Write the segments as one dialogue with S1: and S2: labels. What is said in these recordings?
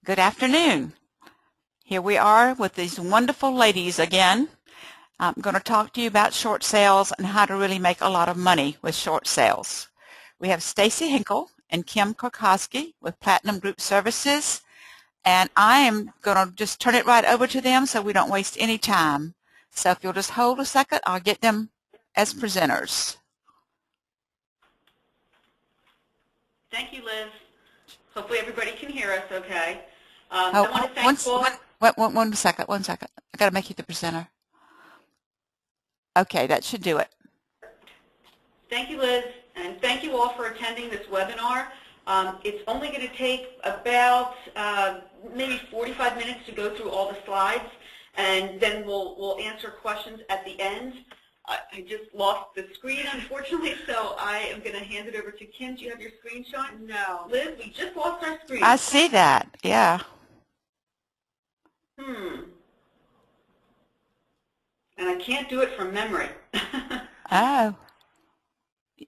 S1: Good afternoon. Here we are with these wonderful ladies again. I'm going to talk to you about short sales and how to really make a lot of money with short sales. We have Stacy Hinkle and Kim Kurkowski with Platinum Group Services, and I am going to just turn it right over to them so we don't waste any time. So if you'll just hold a second, I'll get them as presenters.
S2: Thank you, Liz. Hopefully everybody can hear us okay. I want to thank
S1: one second. I got to make you the presenter. Okay, that should do it.
S2: Thank you, Liz, and thank you all for attending this webinar. It's only going to take about maybe 45 minutes to go through all the slides, and then we'll answer questions at the end. I just lost the screen, unfortunately, so I am going to hand it over to Kim. Do you have your screenshot? No. Liz, we just lost our screen.
S1: I see that, yeah.
S2: And I can't do it from memory.
S1: Oh.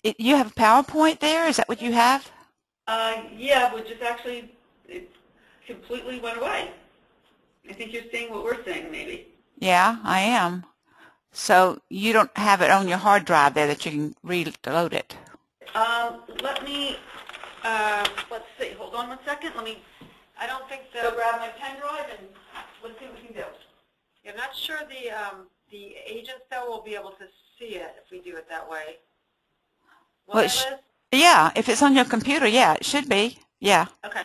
S1: You have PowerPoint there? Is that what you have?
S2: Yeah, which is actually, it completely went away. I think you're seeing what we're seeing, maybe.
S1: Yeah, I am. So you don't have it on your hard drive there that you can reload it?
S2: Let me, let's see, hold on one second. I don't think so. Grab my pen drive and let's see what we can do.
S3: Yeah, I'm not sure the agents, though, will be able to see it if we do it that way.
S1: Well, yeah, if it's on your computer, yeah, it should be. Yeah.
S2: Okay.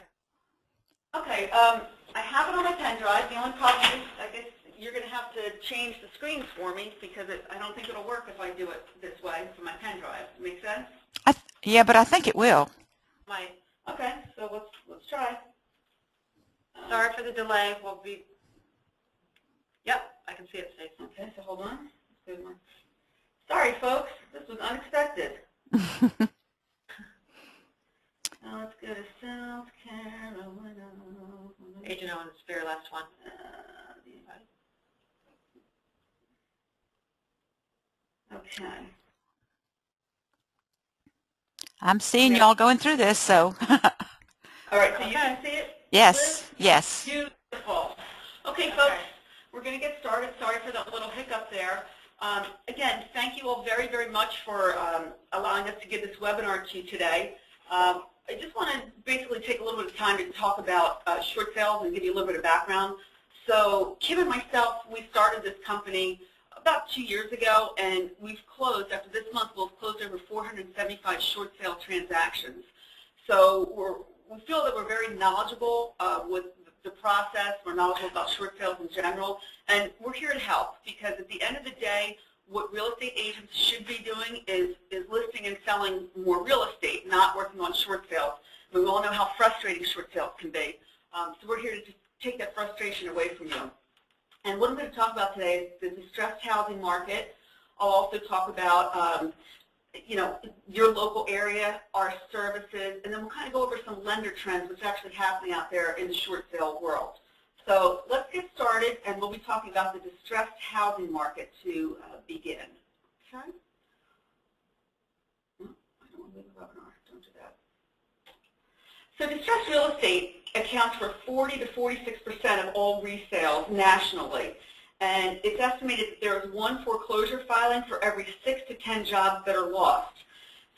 S2: Okay, I have it on my pen drive. The only problem is, I guess, you're going to have to change the screens for me because I don't think it'll work if I do it this way from my pen drive. Make sense?
S1: Yeah, but I think it will.
S2: Okay, so let's try.
S3: Sorry for the delay. We'll be. Yep, I can see it, Stacy.
S2: Okay, so hold on. Sorry, folks. This was unexpected. Now let's go to South Carolina.
S3: Agent Owens, very last one.
S2: Okay.
S1: I'm seeing y'all going through this, so.
S2: All right, so you can see it?
S1: Yes,
S2: Liz?
S1: yes.
S2: Beautiful. Okay, folks, we're going to get started. Sorry for the little hiccup there. Again, thank you all very, very much for allowing us to give this webinar to you today. I just want to basically take a little bit of time to talk about short sales and give you a little bit of background. So Kim and myself, we started this company about 2 years ago, and we've closed, after this month, we'll have closed over 475 short sale transactions. So we feel that we're very knowledgeable with the process. We're knowledgeable about short sales in general, and we're here to help because at the end of the day, what real estate agents should be doing is listing and selling more real estate, not working on short sales. We all know how frustrating short sales can be. So we're here to just take that frustration away from you. And what I'm going to talk about today is the distressed housing market. I'll also talk about your local area, our services, and then we'll kind of go over some lender trends which are actually happening out there in the short sale world. So let's get started, and we'll be talking about the distressed housing market to begin. Okay? I don't want to leave the webinar. Don't do that. So distressed real estate accounts for 40 to 46% of all resales nationally. And it's estimated that there is one foreclosure filing for every 6 to 10 jobs that are lost.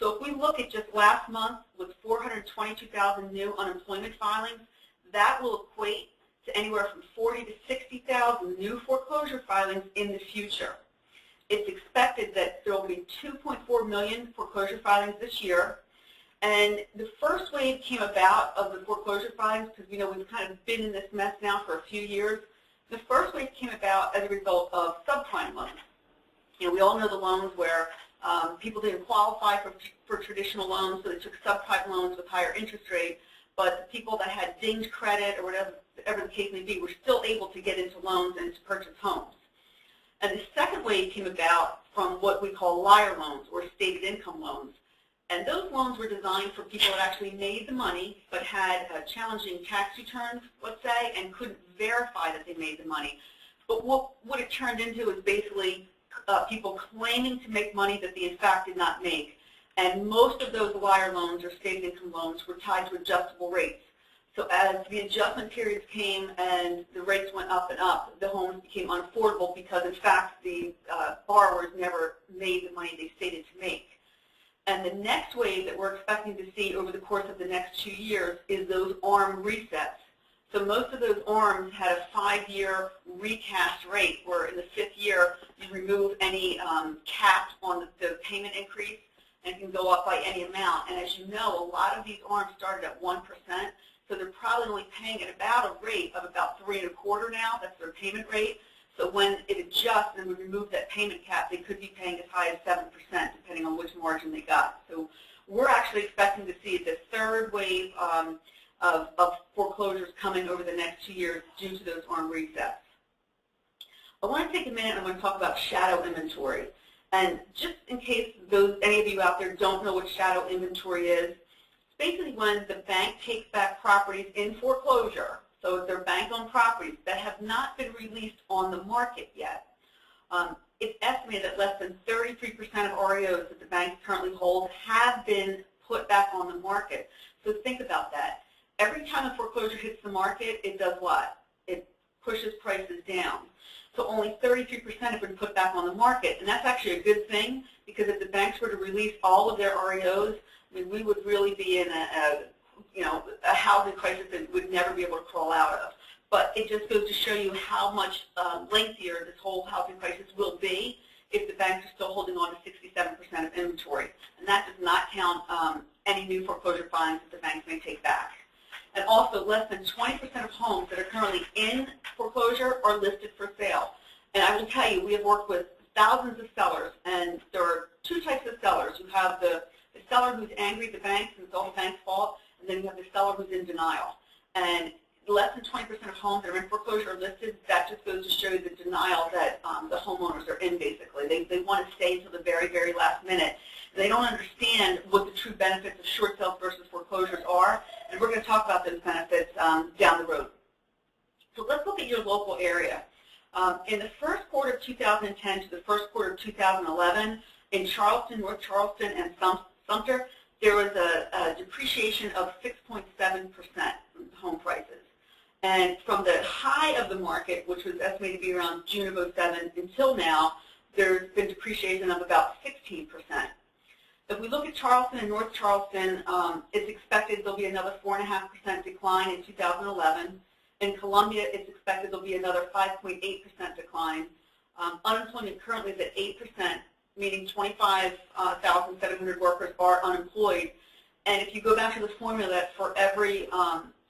S2: So if we look at just last month with 422,000 new unemployment filings, that will equate to anywhere from 40 to 60,000 new foreclosure filings in the future. It's expected that there will be 2.4 million foreclosure filings this year. And the first wave came about of the foreclosure filings, because we know we've kind of been in this mess now for a few years. The first wave came about as a result of subprime loans. We all know the loans where people didn't qualify for traditional loans, so they took subprime loans with higher interest rate, but the people that had dinged credit or whatever the case may be were still able to get into loans and to purchase homes. And the second wave came about from what we call liar loans or stated income loans. And those loans were designed for people that actually made the money but had challenging tax returns, let's say, and couldn't verify that they made the money. But what it turned into is basically people claiming to make money that they in fact did not make. And most of those liar loans or stated income loans were tied to adjustable rates. So as the adjustment periods came and the rates went up and up, the homes became unaffordable because, in fact, the borrowers never made the money they stated to make. And the next wave that we're expecting to see over the course of the next 2 years is those ARM resets. So most of those ARMs had a 5-year recast rate where in the 5th year you remove any cap on the payment increase and can go up by any amount. And as you know, a lot of these ARMs started at 1%, so they're probably only paying at about a rate of about 3 1/4 now. That's their payment rate. So when it adjusts and we remove that payment cap, they could be paying as high as 7%, depending on which margin they got. So we're actually expecting to see the third wave of foreclosures coming over the next 2 years due to those ARM resets. I want to take a minute and I'm going to talk about shadow inventory. And just in case any of you out there don't know what shadow inventory is, it's basically when the bank takes back properties in foreclosure. So they're bank-owned properties that have not been released on the market yet. It's estimated that less than 33% of REOs that the banks currently hold have been put back on the market. So think about that. Every time a foreclosure hits the market, it does what? It pushes prices down. So only 33% have been put back on the market, and that's actually a good thing because if the banks were to release all of their REOs, I mean, we would really be in a housing crisis that we'd never be able to crawl out of. But it just goes to show you how much lengthier this whole housing crisis will be if the banks are still holding on to 67% of inventory. And that does not count any new foreclosure filings that the banks may take back. And also, less than 20% of homes that are currently in foreclosure are listed for sale. And I will tell you, we have worked with thousands of sellers, and there are 2 types of sellers. You have the seller who's angry at the banks and it's all the bank's fault, and then you have the seller who's in denial. And less than 20% of homes that are in foreclosure are listed. That just goes to show you the denial that the homeowners are in, basically. They want to stay until the very, very last minute. They don't understand what the true benefits of short sales versus foreclosures are, and we're going to talk about those benefits down the road. So let's look at your local area. In the first quarter of 2010 to the first quarter of 2011, in Charleston, North Charleston, and Sumter, there was a depreciation of 6.7% in home prices. And from the high of the market, which was estimated to be around June of 2007 until now, there's been depreciation of about 16%. If we look at Charleston and North Charleston, it's expected there'll be another 4.5% decline in 2011. In Columbia, it's expected there'll be another 5.8% decline. Unemployment currently is at 8%, meaning 25,700 workers are unemployed. And if you go back to the formula that for every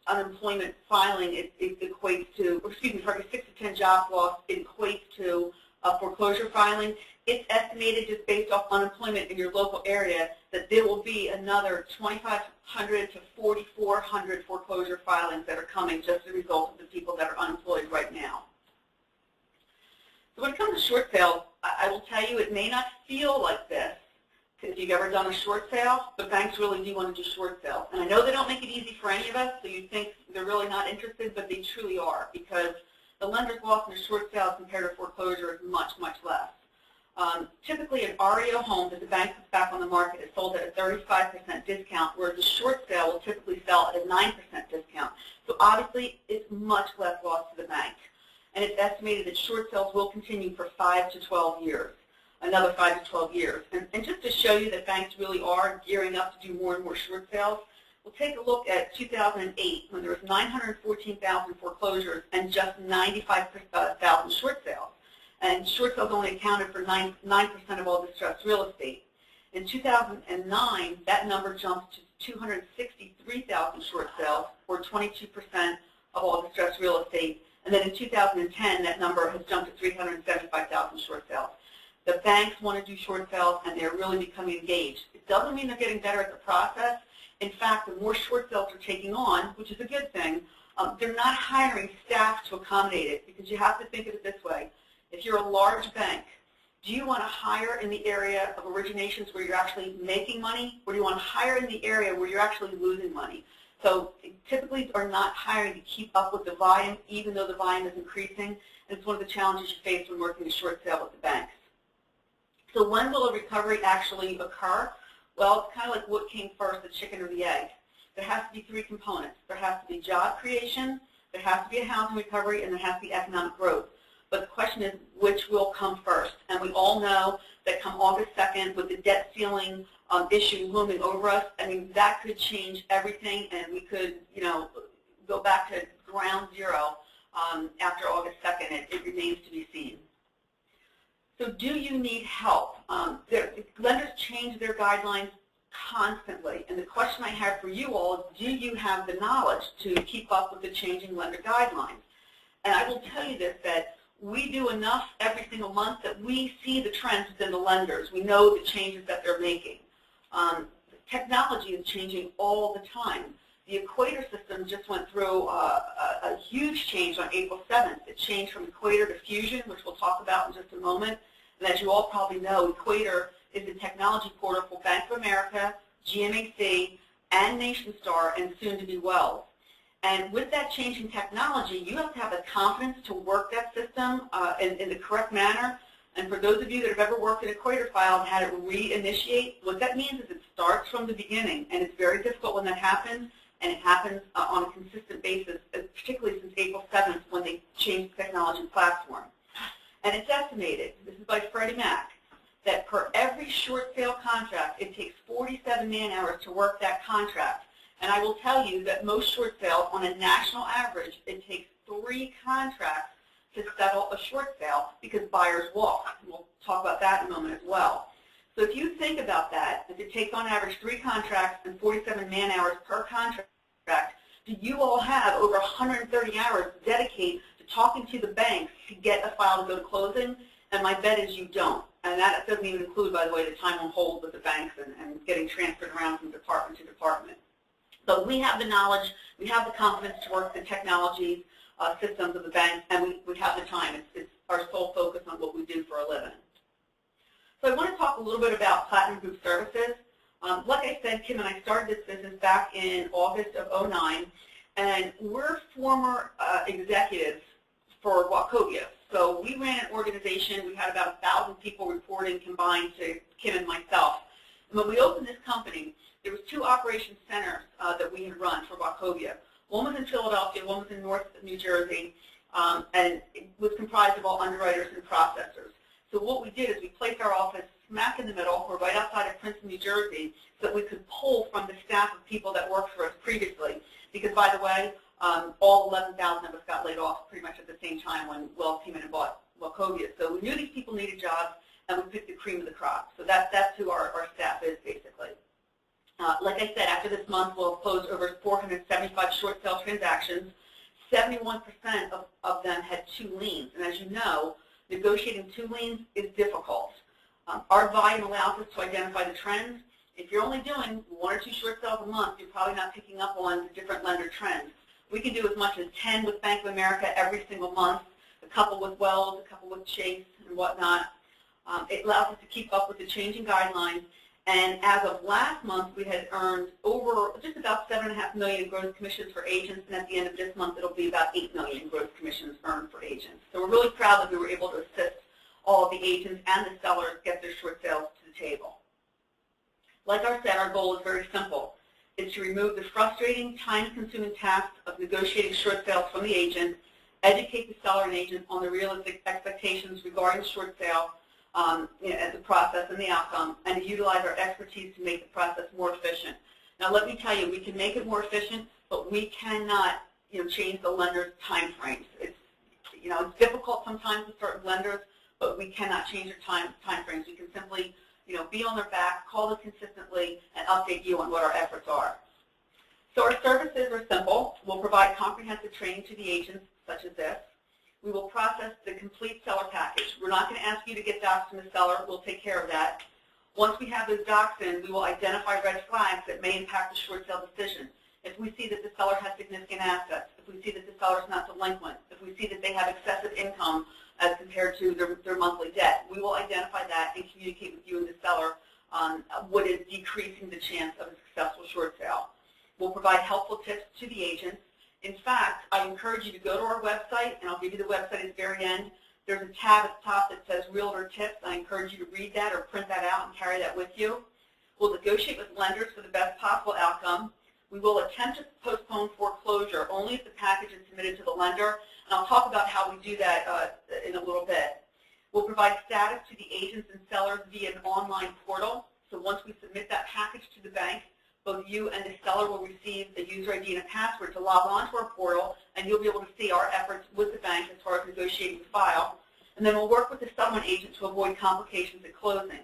S2: unemployment filing, it equates to, or excuse me, for every 6 to 10 job loss, it equates to a foreclosure filing. It's estimated, just based off unemployment in your local area, that there will be another 2,500 to 4,400 foreclosure filings that are coming just as a result of the people that are unemployed right now. So when it comes to short sales, I will tell you it may not feel like this if you've ever done a short sale, but banks really do want to do short sales. And I know they don't make it easy for any of us, so you think they're really not interested, but they truly are, because the lender's loss in a short sale compared to foreclosure is much, much less. Typically, an REO home that the bank puts back on the market is sold at a 35% discount, whereas a short sale will typically sell at a 9% discount. So obviously, it's much less loss to the bank. And it's estimated that short sales will continue for 5 to 12 years, another 5 to 12 years. And just to show you that banks really are gearing up to do more and more short sales, we'll take a look at 2008, when there was 914,000 foreclosures and just 95,000 short sales. And short sales only accounted for 9% of all distressed real estate. In 2009, that number jumped to 263,000 short sales, or 22% of all distressed real estate. And then in 2010, that number has jumped to 375,000 short sales. The banks want to do short sales, and they're really becoming engaged. It doesn't mean they're getting better at the process. In fact, the more short sales they're taking on, which is a good thing, they're not hiring staff to accommodate it, because you have to think of it this way. If you're a large bank, do you want to hire in the area of originations where you're actually making money, or do you want to hire in the area where you're actually losing money? So typically are not hiring to keep up with the volume, even though the volume is increasing, and it's one of the challenges you face when working a short sale with the banks. So when will a recovery actually occur? Well, it's kind of like what came first, the chicken or the egg. there has to be three components. There has to be job creation, there has to be a housing recovery, and there has to be economic growth. But the question is, which will come first? And we all know that come August 2nd, with the debt ceiling issue looming over us, I mean, that could change everything, and we could, you know, go back to ground zero after August 2nd. It remains to be seen. So do you need help? Lenders change their guidelines constantly, and the question I have for you all is, do you have the knowledge to keep up with the changing lender guidelines? And I will tell you this, that we do enough every single month that we see the trends within the lenders. We know the changes that they're making. Technology is changing all the time. The Equator system just went through a huge change on April 7th. It changed from Equator to Fusion, which we'll talk about in just a moment. And as you all probably know, Equator is the technology portal for Bank of America, GMAC, and NationStar, and soon to be Wells. And with that change in technology, you have to have the confidence to work that system in the correct manner. And for those of you that have ever worked in Equator file and had it reinitiate, what that means is it starts from the beginning, and it's very difficult when that happens, and it happens on a consistent basis, particularly since April 7th when they changed the technology platform. And it's estimated, this is by Freddie Mac, that per every short sale contract, it takes 47 man-hours to work that contract. And I will tell you that most short sales, on a national average, it takes 3 contracts to settle a short sale because buyers walk. We'll talk about that in a moment as well. So if you think about that, if it takes on average 3 contracts and 47 man-hours per contract, do you all have over 130 hours dedicated to talking to the banks to get a file to go to closing? And my bet is you don't. And that doesn't even include, by the way, the time on hold with the banks and getting transferred around from department to department. So we have the knowledge, we have the confidence to work the technology systems of the banks, and we have the time. It's our sole focus on what we do for a living. So I want to talk a little bit about Platinum Group Services. Like I said, Kim and I started this business back in August of '09, and we're former executives for Wachovia. So we ran an organization. We had about 1,000 people reporting combined to Kim and myself. And when we opened this company, there was 2 operation centers that we had run for Wachovia. One was in Philadelphia, one was in North New Jersey, and it was comprised of all underwriters and processors. So what we did is we placed our office smack in the middle. We're right outside of Princeton, New Jersey, so that we could pull from the staff of people that worked for us previously. Because, by the way, all 11,000 of us got laid off pretty much at the same time when Wells came in and bought Wachovia. So we knew these people needed jobs, and we picked the cream of the crop. So that's who our staff is, basically. Like I said, after this month, we'll close over 475 short sale transactions. 71% of them had 2 liens. And as you know, negotiating 2 liens is difficult. Our volume allows us to identify the trends. If you're only doing 1 or 2 short sales a month, you're probably not picking up on the different lender trends. We can do as much as 10 with Bank of America every single month, a couple with Wells, a couple with Chase, and whatnot. It allows us to keep up with the changing guidelines. And as of last month, we had earned over just about $7.5 million in gross commissions for agents, and at the end of this month, it'll be about $8 million in gross commissions earned for agents. So we're really proud that we were able to assist all of the agents and the sellers get their short sales to the table. Like I said, our goal is very simple. It's to remove the frustrating, time-consuming task of negotiating short sales from the agent, educate the seller and agent on the realistic expectations regarding the short sale, the process and the outcome, and to utilize our expertise to make the process more efficient. Now, let me tell you, we can make it more efficient, but we cannot, change the lender's time frames. It's difficult sometimes with certain lenders, but we cannot change their time frames. We can simply, be on their back, call them consistently, and update you on what our efforts are. So our services are simple. We'll provide comprehensive training to the agents, such as this. We will process the complete seller package. We're not going to ask you to get docs from the seller. We'll take care of that. Once we have those docs in, we will identify red flags that may impact the short sale decision. If we see that the seller has significant assets, if we see that the seller is not delinquent, if we see that they have excessive income as compared to their monthly debt, we will identify that and communicate with you and the seller on what is decreasing the chance of a successful short sale. We'll provide helpful tips to the agents. In fact, I encourage you to go to our website, and I'll give you the website at the very end. There's a tab at the top that says Realtor Tips. I encourage you to read that or print that out and carry that with you. We'll negotiate with lenders for the best possible outcome. We will attempt to postpone foreclosure only if the package is submitted to the lender, and I'll talk about how we do that in a little bit. We'll provide status to the agents and sellers via an online portal. So once we submit that package to the bank, both you and the seller will receive a user ID and a password to log on to our portal, and you'll be able to see our efforts with the bank as far as negotiating the file. And then we'll work with the settlement agent to avoid complications at closing.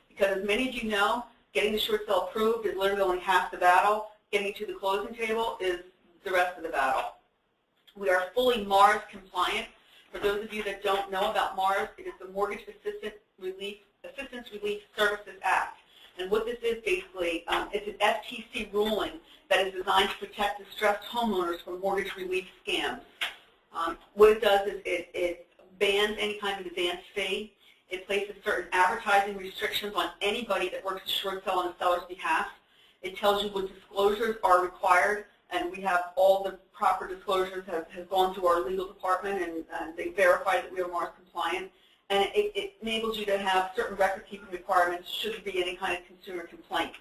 S2: Because as many of you know, getting the short sale approved is literally only half the battle. Getting to the closing table is the rest of the battle. We are fully MARS compliant. For those of you that don't know about MARS, it is the Mortgage Assistance Relief Services Act. And what this is basically, it's an FTC ruling that is designed to protect distressed homeowners from mortgage relief scams. What it does is it bans any kind of advance fee. It places certain advertising restrictions on anybody that works a short sale on a seller's behalf. It tells you what disclosures are required, and we have all the proper disclosures have gone through our legal department, and they verify that we are MARS compliant. And it enables you to have certain record-keeping requirements should there be any kind of consumer complaint.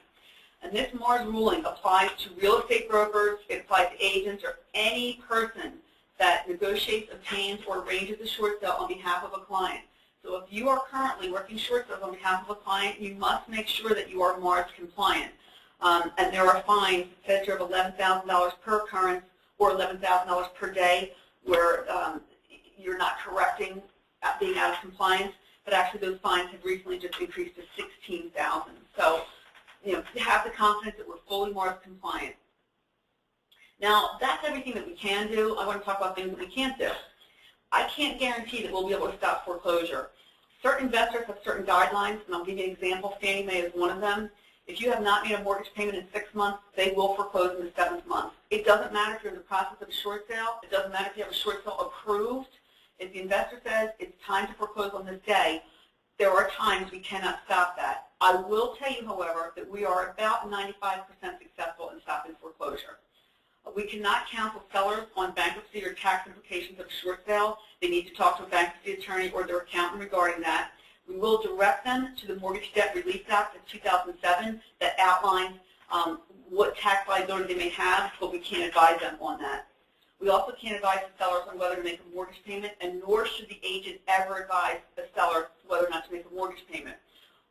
S2: And this MARS ruling applies to real estate brokers, it applies to agents, or any person that negotiates, obtains, or arranges a short sale on behalf of a client. So if you are currently working short sales on behalf of a client, you must make sure that you are MARS compliant. And there are fines that says you have $11,000 per occurrence or $11,000 per day where you're not correcting being out of compliance, but actually those fines have recently just increased to $16,000. So, you know, to have the confidence that we're fully MARS compliant. Now, that's everything that we can do. I want to talk about things that we can't do. I can't guarantee that we'll be able to stop foreclosure. Certain investors have certain guidelines, and I'll give you an example. Fannie Mae is one of them. If you have not made a mortgage payment in 6 months, they will foreclose in the 7th month. It doesn't matter if you're in the process of a short sale. It doesn't matter if you have a short sale approved. If the investor says it's time to foreclose on this day, there are times we cannot stop that. I will tell you, however, that we are about 95% successful in stopping foreclosure. We cannot counsel sellers on bankruptcy or tax implications of a short sale. They need to talk to a bankruptcy attorney or their accountant regarding that. We will direct them to the Mortgage Debt Relief Act of 2007 that outlines what tax liability they may have, but we can't advise them on that. We also can't advise the sellers on whether to make a mortgage payment, and nor should the agent ever advise the seller whether or not to make a mortgage payment.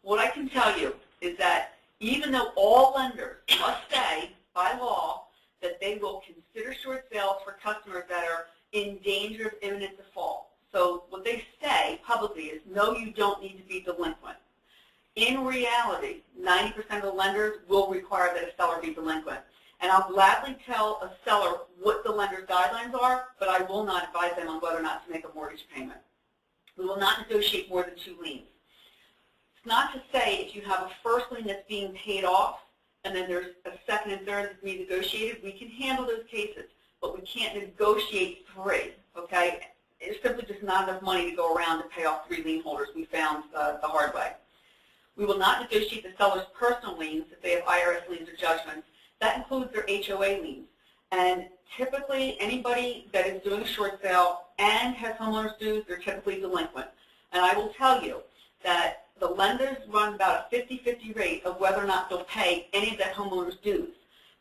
S2: What I can tell you is that even though all lenders must say, by law, that they will consider short sales for customers that are in danger of imminent default. So what they say publicly is, no, you don't need to be delinquent. In reality, 90% of the lenders will require that a seller be delinquent. And I'll gladly tell a seller what the lender's guidelines are, but I will not advise them on whether or not to make a mortgage payment. We will not negotiate more than 2 liens. It's not to say if you have a first lien that's being paid off, and then there's a second and third that's being negotiated, we can handle those cases, but we can't negotiate 3, okay? It's simply just not enough money to go around to pay off 3 lien holders. We found the hard way. We will not negotiate the seller's personal liens if they have IRS liens or judgments. That includes their HOA liens. And typically, anybody that is doing a short sale and has homeowners dues, they're typically delinquent. And I will tell you that the lenders run about a 50-50 rate of whether or not they'll pay any of that homeowner's dues.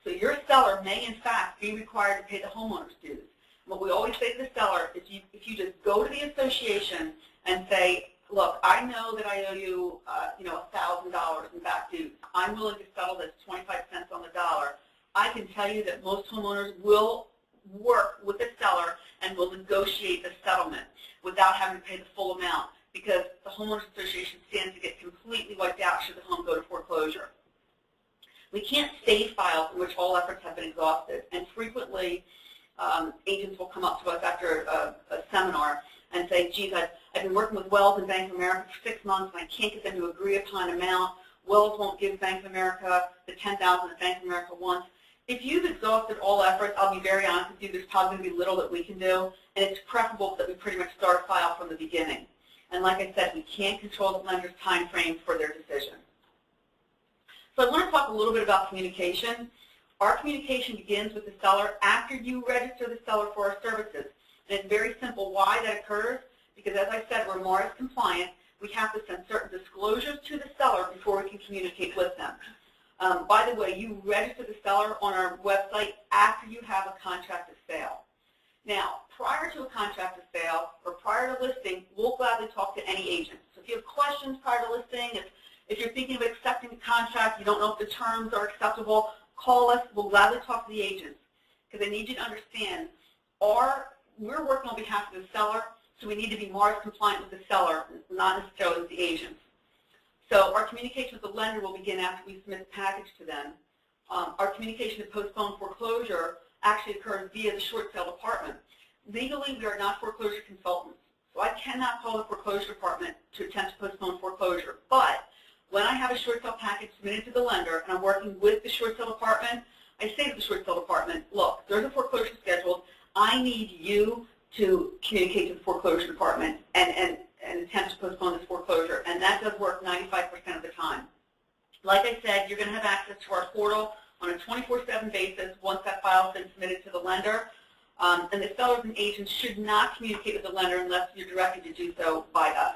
S2: So your seller may, in fact, be required to pay the homeowner's dues. What we always say to the seller is if you just go to the association and say, look, I know that I owe you, $1,000 in back dues. I'm willing to settle this 25 cents on the dollar. I can tell you that most homeowners will work with the seller and will negotiate a settlement without having to pay the full amount because the homeowners association stands to get completely wiped out should the home go to foreclosure. We can't save files in which all efforts have been exhausted, and frequently agents will come up to us after a seminar and say, geez, I've been working with Wells and Bank of America for 6 months and I can't get them to agree upon an amount. Wells won't give Bank of America the $10,000 that Bank of America wants. If you've exhausted all efforts, I'll be very honest with you, there's probably going to be little that we can do, and it's preferable that we pretty much start a file from the beginning. And like I said, we can't control the lender's time frame for their decision. So I want to talk a little bit about communication. Our communication begins with the seller after you register the seller for our services. And it's very simple why that occurs, because as I said, we're MARS compliant. We have to send certain disclosures to the seller before we can communicate with them. By the way, you register the seller on our website after you have a contract of sale. Now, prior to a contract of sale or prior to listing, we'll gladly talk to any agent. So if you have questions prior to listing, if you're thinking of accepting the contract, you don't know if the terms are acceptable, call us. We'll gladly talk to the agents because I need you to understand we're working on behalf of the seller, so we need to be more compliant with the seller, not necessarily with the agents. So our communication with the lender will begin after we submit the package to them. Our communication to postpone foreclosure actually occurs via the short sale department. Legally, we are not foreclosure consultants, so I cannot call the foreclosure department to attempt to postpone foreclosure. But when I have a short sale package submitted to the lender and I'm working with the short sale department, I say to the short sale department, look, there's a foreclosure scheduled. I need you to communicate to the foreclosure department and attempt to postpone this foreclosure, and that does work 95% of the time. Like I said, you're going to have access to our portal on a 24/7 basis once that file has been submitted to the lender, and the sellers and agents should not communicate with the lender unless you're directed to do so by us.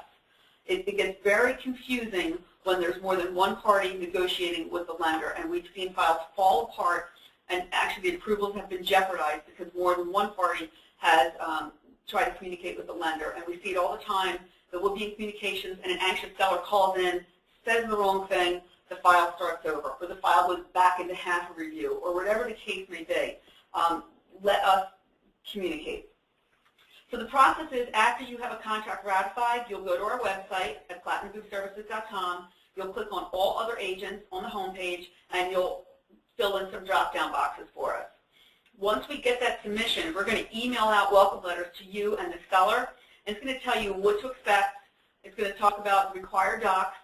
S2: It gets very confusing when there's more than one party negotiating with the lender, and we've seen files fall apart, and actually the approvals have been jeopardized because more than one party has tried to communicate with the lender. And we see it all the time that we'll be in communications and an anxious seller calls in, says the wrong thing, the file starts over, or the file goes back into half a review, or whatever the case may be. Let us communicate. So the process is, after you have a contract ratified, you'll go to our website at platinumgroupservices.com. You'll click on all other agents on the home page, and you'll fill in some drop-down boxes for us. Once we get that submission, we're going to email out welcome letters to you and the seller, and it's going to tell you what to expect. It's going to talk about the required docs,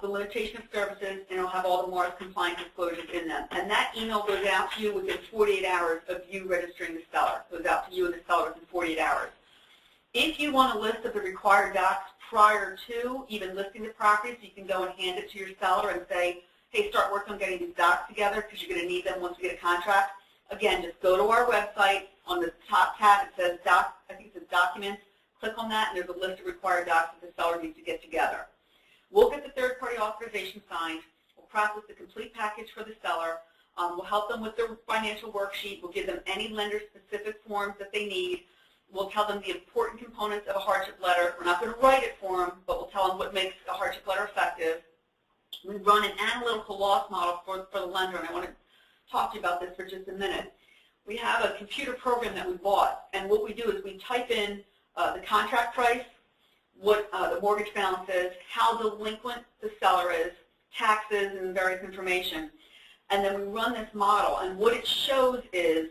S2: the limitation of services, and it'll have all the Morris compliance disclosures in them. And that email goes out to you within 48 hours of you registering the seller. It goes out to you and the seller within 48 hours. If you want a list of the required docs prior to even listing the property, so you can go and hand it to your seller and say, hey, start working on getting these docs together because you're going to need them once we get a contract. Again, just go to our website. On the top tab, it says Documents. Click on that, and there's a list of required docs that the seller needs to get together. We'll get the third-party authorization signed. We'll process the complete package for the seller. We'll help them with their financial worksheet. We'll give them any lender-specific forms that they need. We'll tell them the important components of a hardship letter. We're not going to write it for them, but we'll tell them what makes a hardship letter effective. We run an analytical loss model for the lender, and I want to talk to you about this for just a minute. We have a computer program that we bought, and what we do is we type in the contract price, what the mortgage balance is, how delinquent the seller is, taxes, and various information. And then we run this model, and what it shows is,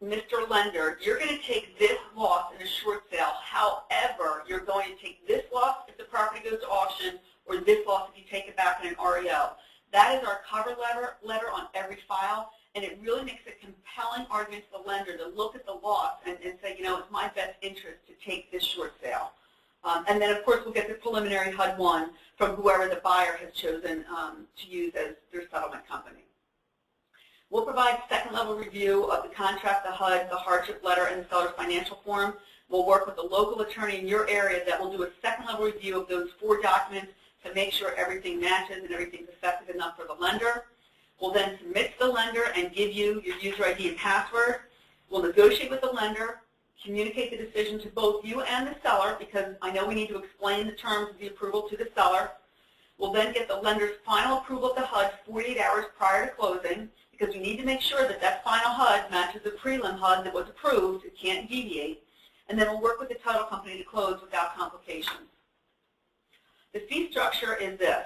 S2: Mr. Lender, you're going to take this loss in a short sale. However, you're going to take this loss if the property goes to auction, or this loss if you take it back in an REO. That is our cover letter on every file, and it really makes a compelling argument to the lender to look at the loss and say, you know, it's my best interest to take this short sale. And then, of course, we'll get the preliminary HUD-1 from whoever the buyer has chosen to use as their settlement company. We'll provide second-level review of the contract, the HUD, the hardship letter, and the seller's financial form. We'll work with a local attorney in your area that will do a second-level review of those 4 documents to make sure everything matches and everything's effective enough for the lender. We'll then submit to the lender and give you your user ID and password. We'll negotiate with the lender, communicate the decision to both you and the seller, because I know we need to explain the terms of the approval to the seller. We'll then get the lender's final approval of the HUD 48 hours prior to closing, because we need to make sure that that final HUD matches the prelim HUD that was approved. It can't deviate. And then we'll work with the title company to close without complications. The fee structure is this.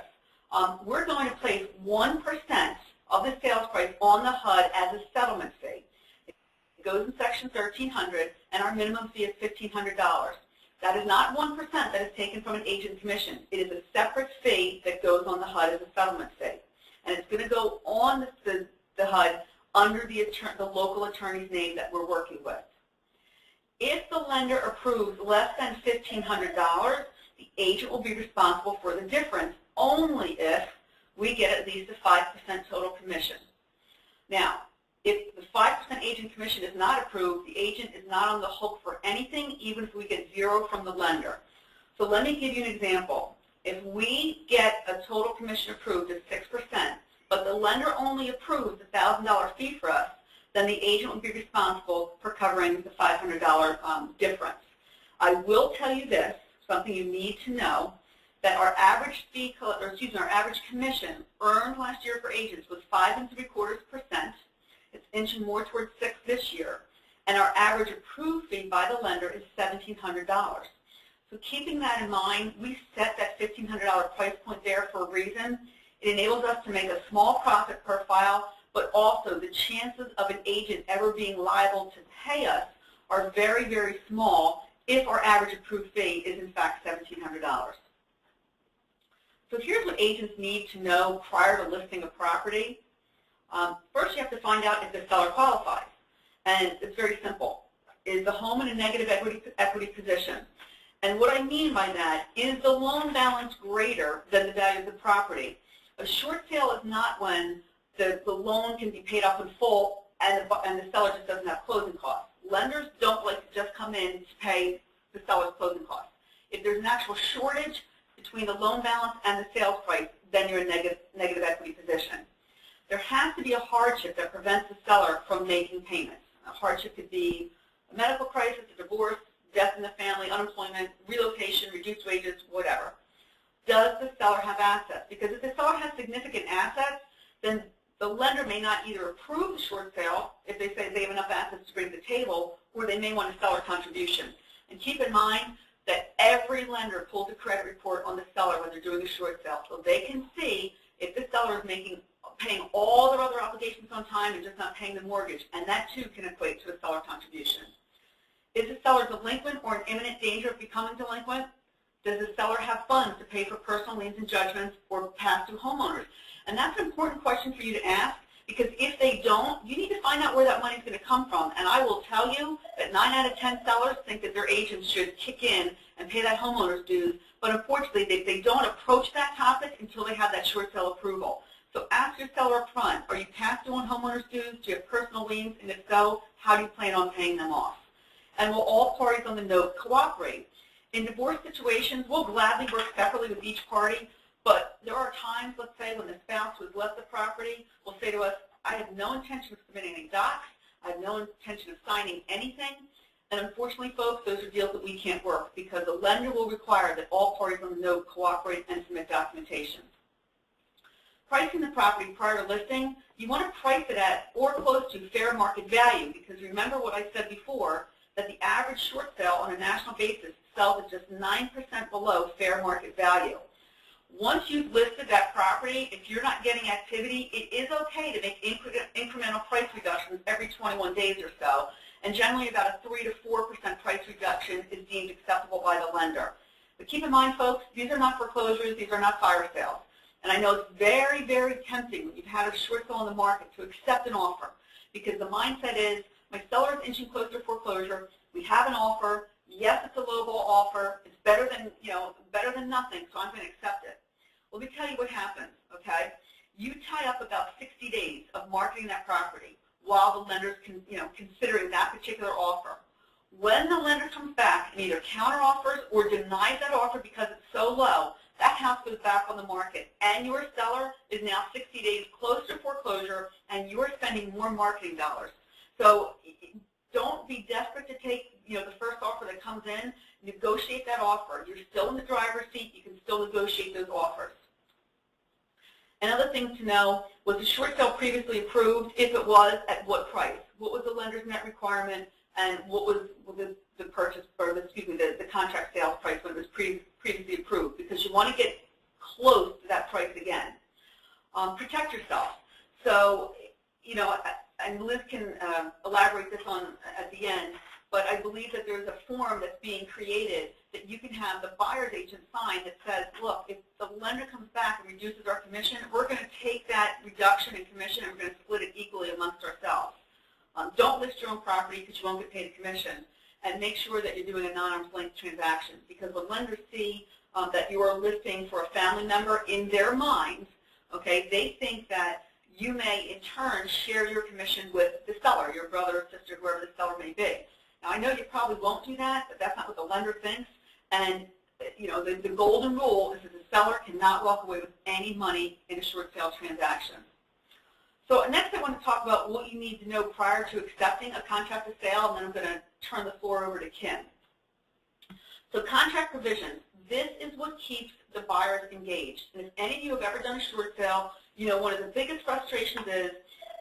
S2: We're going to place 1% of the sales price on the HUD as a settlement fee. It goes in Section 1300, and our minimum fee is $1,500. That is not 1% that is taken from an agent commission. It is a separate fee that goes on the HUD as a settlement fee. And it's going to go on the HUD under the local attorney's name that we're working with. If the lender approves less than $1,500, the agent will be responsible for the difference only if we get at least a 5% total commission. Now, if the 5% agent commission is not approved, the agent is not on the hook for anything, even if we get 0 from the lender. So let me give you an example. If we get a total commission approved of 6%, but the lender only approves the $1,000 fee for us, then the agent will be responsible for covering the $500 difference. I will tell you this, something you need to know, that our average fee, or excuse me, our average commission earned last year for agents was 5 3/4%. It's inching more towards 6 this year, and our average approved fee by the lender is $1,700. So keeping that in mind, we set that $1,500 price point there for a reason. It enables us to make a small profit per file, but also the chances of an agent ever being liable to pay us are very, very small if our average approved fee is in fact $1,700. So here's what agents need to know prior to listing a property. First, you have to find out if the seller qualifies, and it's very simple. Is the home in a negative equity position? And what I mean by that is the loan balance greater than the value of the property. A short sale is not when the loan can be paid off in full and the seller just doesn't have closing costs. Lenders don't like to just come in to pay the seller's closing costs. If there's an actual shortage between the loan balance and the sales price, then you're in a negative equity position. There has to be a hardship that prevents the seller from making payments. A hardship could be a medical crisis, a divorce, death in the family, unemployment, relocation, reduced wages, whatever. Does the seller have assets? Because if the seller has significant assets, then the lender may not either approve the short sale if they say they have enough assets to bring to the table, or they may want a seller contribution. And keep in mind that every lender pulls a credit report on the seller when they're doing a short sale, so they can see if the seller is paying all their other obligations on time and just not paying the mortgage, and that too can equate to a seller contribution. Is the seller delinquent or in imminent danger of becoming delinquent? Does the seller have funds to pay for personal liens and judgments or pass through homeowners? And that's an important question for you to ask, because if they don't, you need to find out where that money is going to come from. And I will tell you that 9 out of 10 sellers think that their agents should kick in and pay that homeowner's dues, but unfortunately they don't approach that topic until they have that short sale approval. So ask your seller up front, are you past due on homeowner's dues? Do you have personal liens? And if so, how do you plan on paying them off? And will all parties on the note cooperate? In divorce situations, we'll gladly work separately with each party, but there are times, let's say, when the spouse who has left the property will say to us, I have no intention of submitting any docs, I have no intention of signing anything, and unfortunately, folks, those are deals that we can't work because the lender will require that all parties on the note cooperate and submit documentation. Pricing the property prior to listing, you want to price it at or close to fair market value, because remember what I said before, that the average short sale on a national basis sells at just 9% below fair market value. Once you've listed that property, if you're not getting activity, it is okay to make incremental price reductions every 21 days or so, and generally about a 3 to 4% price reduction is deemed acceptable by the lender. But keep in mind, folks, these are not foreclosures, these are not fire sales. And I know it's very, very tempting when you've had a short sale on the market to accept an offer, because the mindset is, my seller is inching closer to foreclosure, we have an offer, yes, it's a lowball offer, it's better than, better than nothing, so I'm going to accept it. Let me tell you what happens, okay? You tie up about 60 days of marketing that property while the lender's considering that particular offer. When the lender comes back and either counteroffers or denies that offer because it's so low, that house goes back on the market, and your seller is now 60 days closer to foreclosure, and you're spending more marketing dollars. So don't be desperate to take the first offer that comes in. Negotiate that offer. You're still in the driver's seat. You can still negotiate those offers. Another thing to know, was the short sale previously approved? If it was, at what price? What was the lender's net requirement, and what was the purchase, or the contract sales price when it was previously approved? Because you want to get close to that price again. Protect yourself. So, and Liz can elaborate this on at the end, but I believe that there's a form that's being created that you can have the buyer's agent sign that says, look, if the lender comes back and reduces our commission, we're going to take that reduction in commission and we're going to split it equally amongst ourselves. Don't list your own property because you won't get paid a commission, and make sure that you're doing a non-arm's length transaction, because when lenders see that you are listing for a family member, in their minds, okay, they think that you may in turn share your commission with the seller, your brother or sister, whoever the seller may be. Now, I know you probably won't do that, but that's not what the lender thinks. And the golden rule is that the seller cannot walk away with any money in a short sale transaction. So next I want to talk about what you need to know prior to accepting a contract of sale, and then I'm going to turn the floor over to Kim. So contract provisions, this is what keeps the buyers engaged. And if any of you have ever done a short sale, you know one of the biggest frustrations is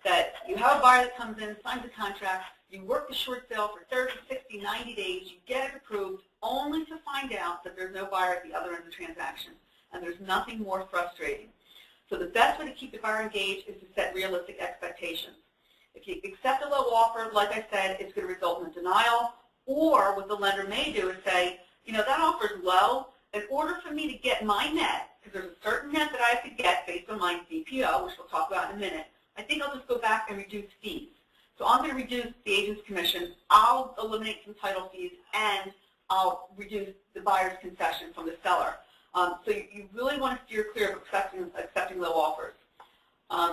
S2: that you have a buyer that comes in, signs a contract, you work the short sale for 30, 60, 90 days, you get it approved, only to find out that there's no buyer at the other end of the transaction. And there's nothing more frustrating. So the best way to keep the buyer engaged is to set realistic expectations. If you accept a low offer, like I said, it's going to result in a denial, or what the lender may do is say, you know, that offer is low. In order for me to get my net, because there's a certain net that I have to get based on my DPO, which we'll talk about in a minute, I think I'll just go back and reduce fees. So I'm going to reduce the agent's commission, I'll eliminate some title fees, and I'll reduce the buyer's concession from the seller. So you really want to steer clear of accepting low offers.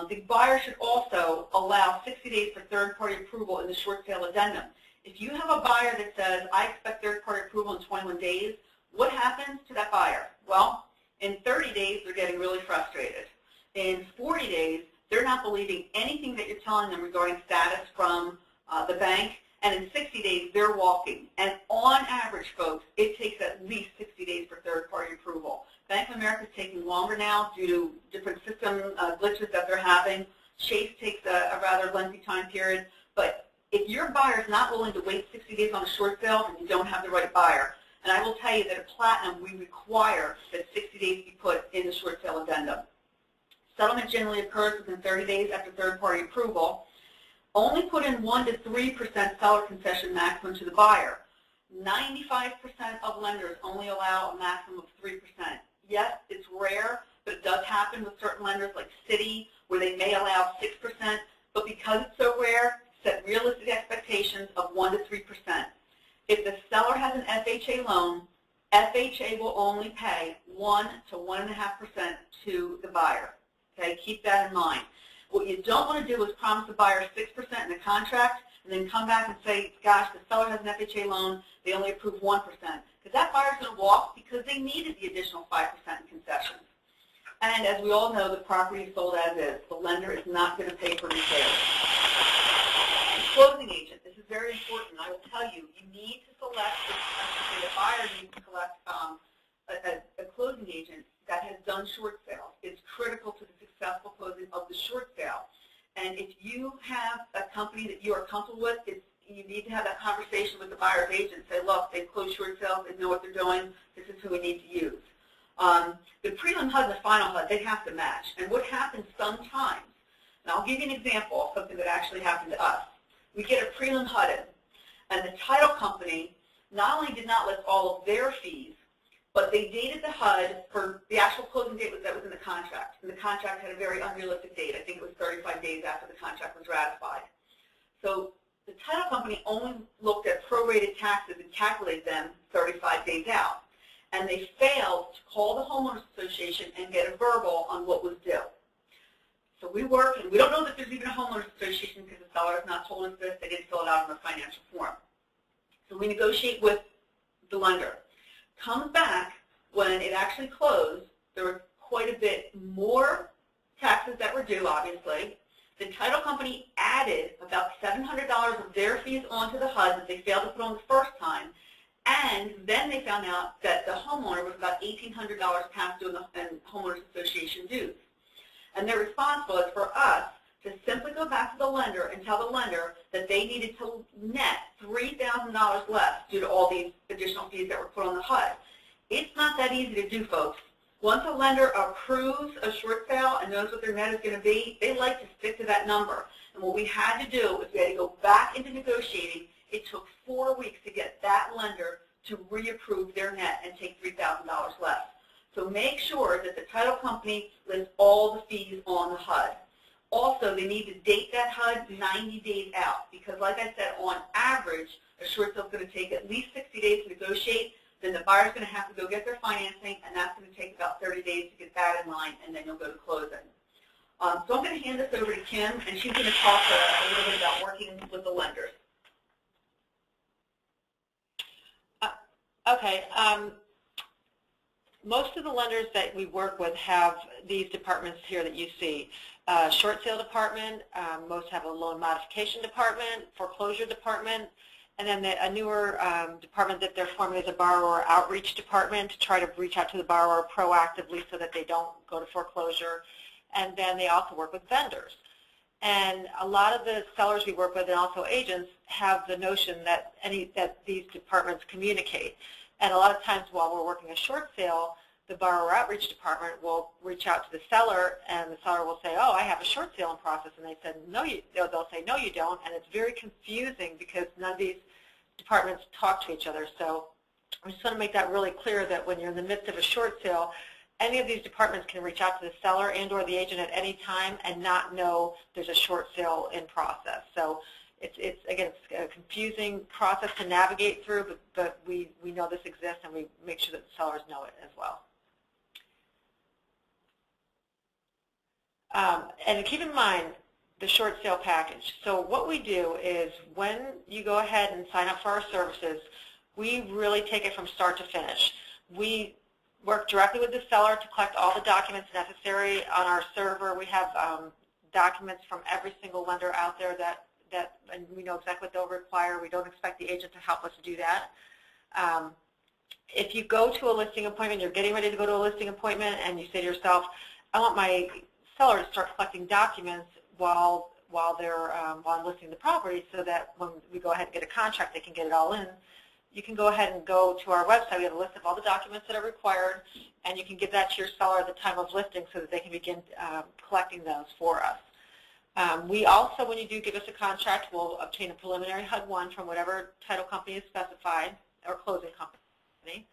S2: The buyer should also allow 60 days for third-party approval in the short sale addendum. If you have a buyer that says, I expect third-party approval in 21 days, what happens to that buyer? Well, in 30 days, they're getting really frustrated. In 40 days, they're not believing anything that you're telling them regarding status from the bank. And in 60 days, they're walking. And on average, folks, it takes at least 60 days for third-party approval. Bank of America is taking longer now due to different system glitches that they're having. Chase takes a rather lengthy time period. But if your buyer is not willing to wait 60 days on a short sale, then you don't have the right buyer. And I will tell you that at Platinum, we require that 60 days be put in the short sale addendum. Settlement generally occurs within 30 days after third-party approval. Only put in 1 to 3% seller concession maximum to the buyer. 95% of lenders only allow a maximum of 3%. Yes, it's rare, but it does happen with certain lenders like Citi, where they may allow 6%. But because it's so rare, set realistic expectations of 1 to 3%. If the seller has an FHA loan, FHA will only pay 1 to 1.5% to the buyer. Okay, keep that in mind. What you don't want to do is promise the buyer 6% in the contract and then come back and say, gosh, the seller has an FHA loan, they only approve 1%. Because that buyer's going to walk because they needed the additional 5% in concessions. And as we all know, the property is sold as is. The lender is not going to pay for repairs. Closing agent, this is very important. I will tell you, you need to select, the buyer needs to select a closing agent that has done short sales. It's critical to the successful closing of the short sale. And if you have a company that you are comfortable with, you need to have that conversation with the buyer's agent. Say, look, they've closed short sales, they know what they're doing, this is who we need to use. The prelim HUD and the final HUD, they have to match. And what happens sometimes, and I'll give you an example of something that actually happened to us. We get a prelim HUD in, and the title company not only did not list all of their fees, but they dated the HUD for the actual closing date that was in the contract. And the contract had a very unrealistic date. I think it was 35 days after the contract was ratified. So the title company only looked at prorated taxes and calculated them 35 days out. And they failed to call the homeowners association and get a verbal on what was due. So we work, and we don't know that there's even a homeowners association because the seller has not told us this. They didn't fill it out on the financial form. So we negotiate with the lender. Comes back when it actually closed, there was quite a bit more taxes that were due, obviously. The title company added about $700 of their fees onto the HUD that they failed to put on the first time. And then they found out that the homeowner was about $1,800 past due in homeowners association dues. And their response was for us to simply go back to the lender and tell the lender that they needed to net $3,000 less due to all these additional fees that were put on the HUD. It's not that easy to do, folks. Once a lender approves a short sale and knows what their net is going to be, they like to stick to that number. And what we had to do is we had to go back into negotiating. It took 4 weeks to get that lender to reapprove their net and take $3,000 less. So make sure that the title company lists all the fees on the HUD. Also, they need to date that HUD 90 days out because, like I said, on average, a short sale is going to take at least 60 days to negotiate. Then the buyer's going to have to go get their financing, and that's going to take about 30 days to get that in line, and then you'll go to closing. So I'm going to hand this over to Kim, and she's going to talk a little bit about working with the lenders.
S3: Okay. Most of the lenders that we work with have these departments here that you see. short sale department. Most have a loan modification department, foreclosure department, and then a newer department that they're forming is a borrower outreach department to try to reach out to the borrower proactively so that they don't go to foreclosure. And then they also work with vendors. And a lot of the sellers we work with and also agents have the notion that these departments communicate. And a lot of times while we're working a short sale, the borrower outreach department will reach out to the seller, and the seller will say, "Oh, I have a short sale in process," and they said, "No, they'll say, "No, you don't," and it's very confusing because none of these departments talk to each other. So I just want to make that really clear that when you're in the midst of a short sale, any of these departments can reach out to the seller and/or the agent at any time and not know there's a short sale in process. So it's again, it's a confusing process to navigate through, but we know this exists, and we make sure that the sellers know it as well. And keep in mind the short sale package. So what we do is when you go ahead and sign up for our services, we really take it from start to finish. We work directly with the seller to collect all the documents necessary on our server. We have documents from every single lender out there and we know exactly what they'll require. We don't expect the agent to help us do that. If you go to a listing appointment, you're getting ready to go to a listing appointment, and you say to yourself, "I want my seller to start collecting documents while I'm listing the property, so that when we go ahead and get a contract, they can get it all in." You can go ahead and go to our website. We have a list of all the documents that are required, and you can give that to your seller at the time of listing so that they can begin collecting those for us. We also, when you do give us a contract, will obtain a preliminary HUD-1 from whatever title company is specified, or closing company,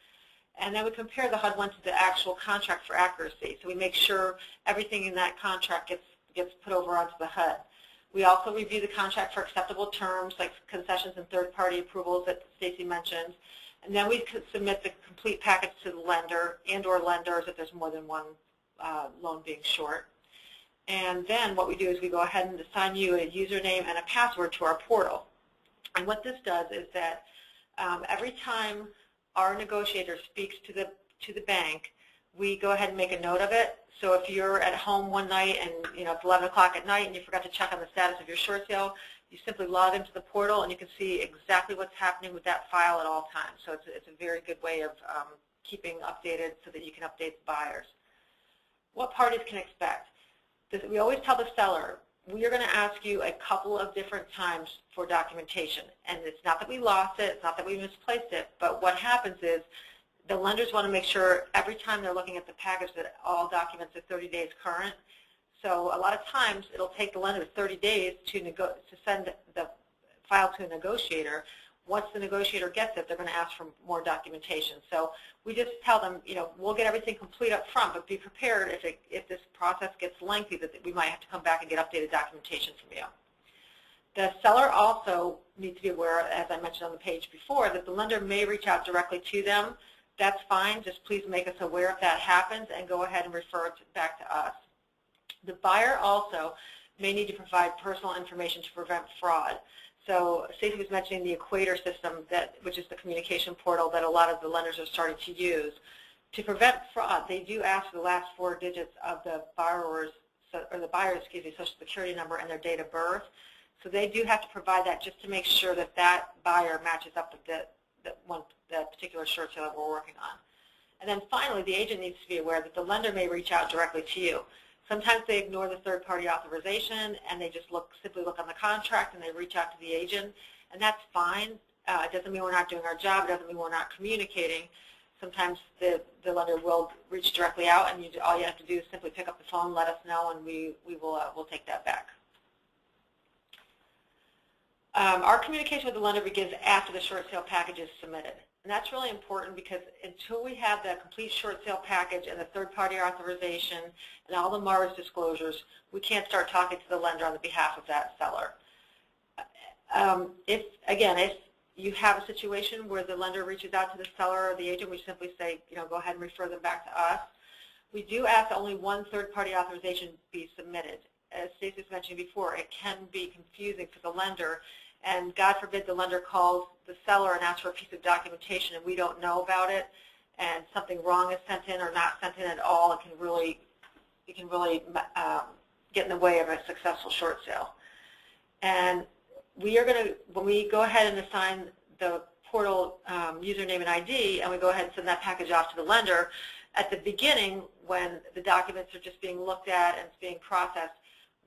S3: and then we compare the HUD-1 to the actual contract for accuracy. So we make sure everything in that contract gets put over onto the HUD. We also review the contract for acceptable terms like concessions and third-party approvals that Stacy mentioned, and then we submit the complete package to the lender and/or lenders if there's more than one loan being short. And then what we do is we go ahead and assign you a username and a password to our portal. And what this does is that every time our negotiator speaks to the bank, we go ahead and make a note of it. So if you're at home one night and it's 11 o'clock at night and you forgot to check on the status of your short sale, you simply log into the portal and you can see exactly what's happening with that file at all times. So it's a very good way of keeping updated so that you can update the buyers. What parties can expect? We always tell the seller, we are going to ask you a couple of different times for documentation. And it's not that we lost it, it's not that we misplaced it, but what happens is the lenders want to make sure every time they're looking at the package that all documents are 30 days current. So a lot of times it'll take the lender 30 days to send the file to a negotiator. Once the negotiator gets it, they're going to ask for more documentation. So we just tell them, we'll get everything complete up front, but be prepared if this process gets lengthy that we might have to come back and get updated documentation from you. The seller also needs to be aware, as I mentioned on the page before, that the lender may reach out directly to them. That's fine. Just please make us aware if that happens and go ahead and refer it back to us. The buyer also may need to provide personal information to prevent fraud. So Stacy was mentioning the Equator system, which is the communication portal that a lot of the lenders are starting to use. To prevent fraud, they do ask for the last 4 digits of the buyer's social security number and their date of birth. So they do have to provide that just to make sure that that buyer matches up with the particular short sale that we're working on. And then finally, the agent needs to be aware that the lender may reach out directly to you. Sometimes they ignore the third-party authorization and they just simply look on the contract and they reach out to the agent, and that's fine. It doesn't mean we're not doing our job. It doesn't mean we're not communicating. Sometimes the lender will reach directly out, and all you have to do is simply pick up the phone, let us know, and we'll take that back. Our communication with the lender begins after the short sale package is submitted. And that's really important because until we have the complete short sale package and the third-party authorization and all the MARS disclosures, we can't start talking to the lender on the behalf of that seller. If you have a situation where the lender reaches out to the seller or the agent, we simply say, go ahead and refer them back to us. We do ask that only one third-party authorization be submitted. As Stacy was mentioning before, it can be confusing for the lender, and God forbid the lender calls the seller and asks for a piece of documentation and we don't know about it, and something wrong is sent in or not sent in at all. It can really get in the way of a successful short sale. And we are going to, when we go ahead and assign the portal username and ID, and we go ahead and send that package off to the lender, at the beginning, when the documents are just being looked at and it's being processed,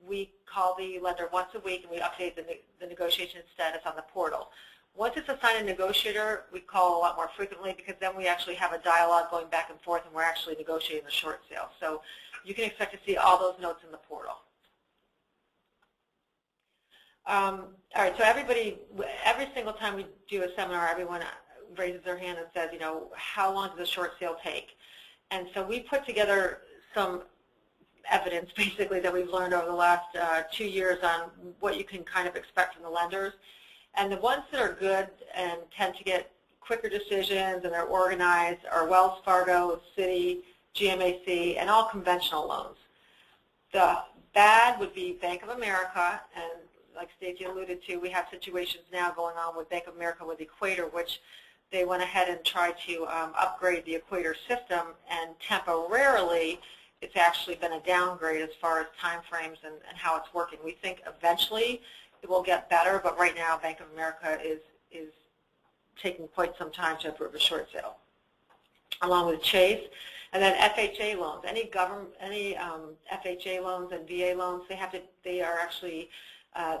S3: we call the lender once a week and we update the negotiation status on the portal. Once it's assigned a negotiator, we call a lot more frequently because then we actually have a dialogue going back and forth and we're actually negotiating the short sale. So you can expect to see all those notes in the portal. All right, so everybody, every single time we do a seminar, everyone raises their hand and says, you know, how long does a short sale take? And so we put together some evidence, basically, that we've learned over the last 2 years on what you can kind of expect from the lenders. And the ones that are good and tend to get quicker decisions and they're organized are Wells Fargo, Citi, GMAC, and all conventional loans. The bad would be Bank of America, and like Stacy alluded to, we have situations now going on with Bank of America with Equator, which they went ahead and tried to upgrade the Equator system, and temporarily it's actually been a downgrade as far as time frames and how it's working. We think eventually it will get better, but right now Bank of America is taking quite some time to approve a short sale, along with Chase. And then FHA loans, any FHA loans and VA loans, they are actually,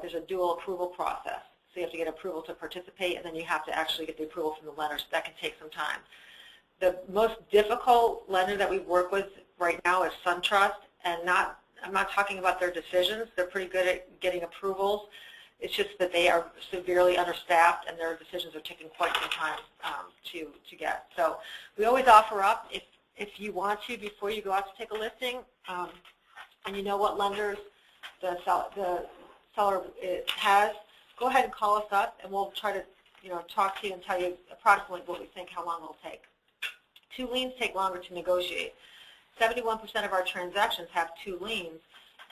S3: there's a dual approval process. So you have to get approval to participate, and then you have to actually get the approval from the lender. So that can take some time. The most difficult lender that we work with right now is SunTrust, and I'm not talking about their decisions. They're pretty good at getting approvals. It's just that they are severely understaffed, and their decisions are taking quite some time to get. So we always offer up, if you want to, before you go out to take a listing, and you know what lenders the seller has, go ahead and call us up, and we'll try to talk to you and tell you approximately what we think, how long it'll take. 2 liens take longer to negotiate. 71% of our transactions have 2 liens,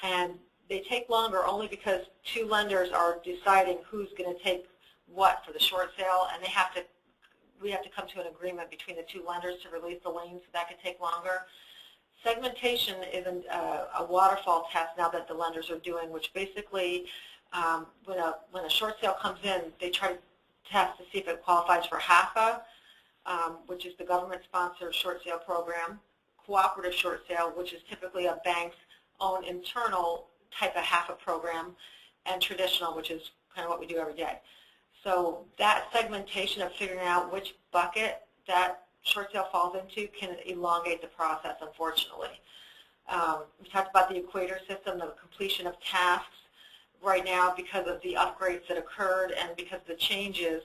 S3: and they take longer only because 2 lenders are deciding who's going to take what for the short sale, and we have to come to an agreement between the 2 lenders to release the liens, so that could take longer. Segmentation is a waterfall test now that the lenders are doing, which basically when a short sale comes in, they try to test to see if it qualifies for HAFA, which is the government-sponsored short sale program, cooperative short sale, which is typically a bank's own internal type of HAFA program, and traditional, which is kind of what we do every day. So that segmentation of figuring out which bucket that short sale falls into can elongate the process, unfortunately. We talked about the Equator system, the completion of tasks. Right now, because of the upgrades that occurred and because of the changes,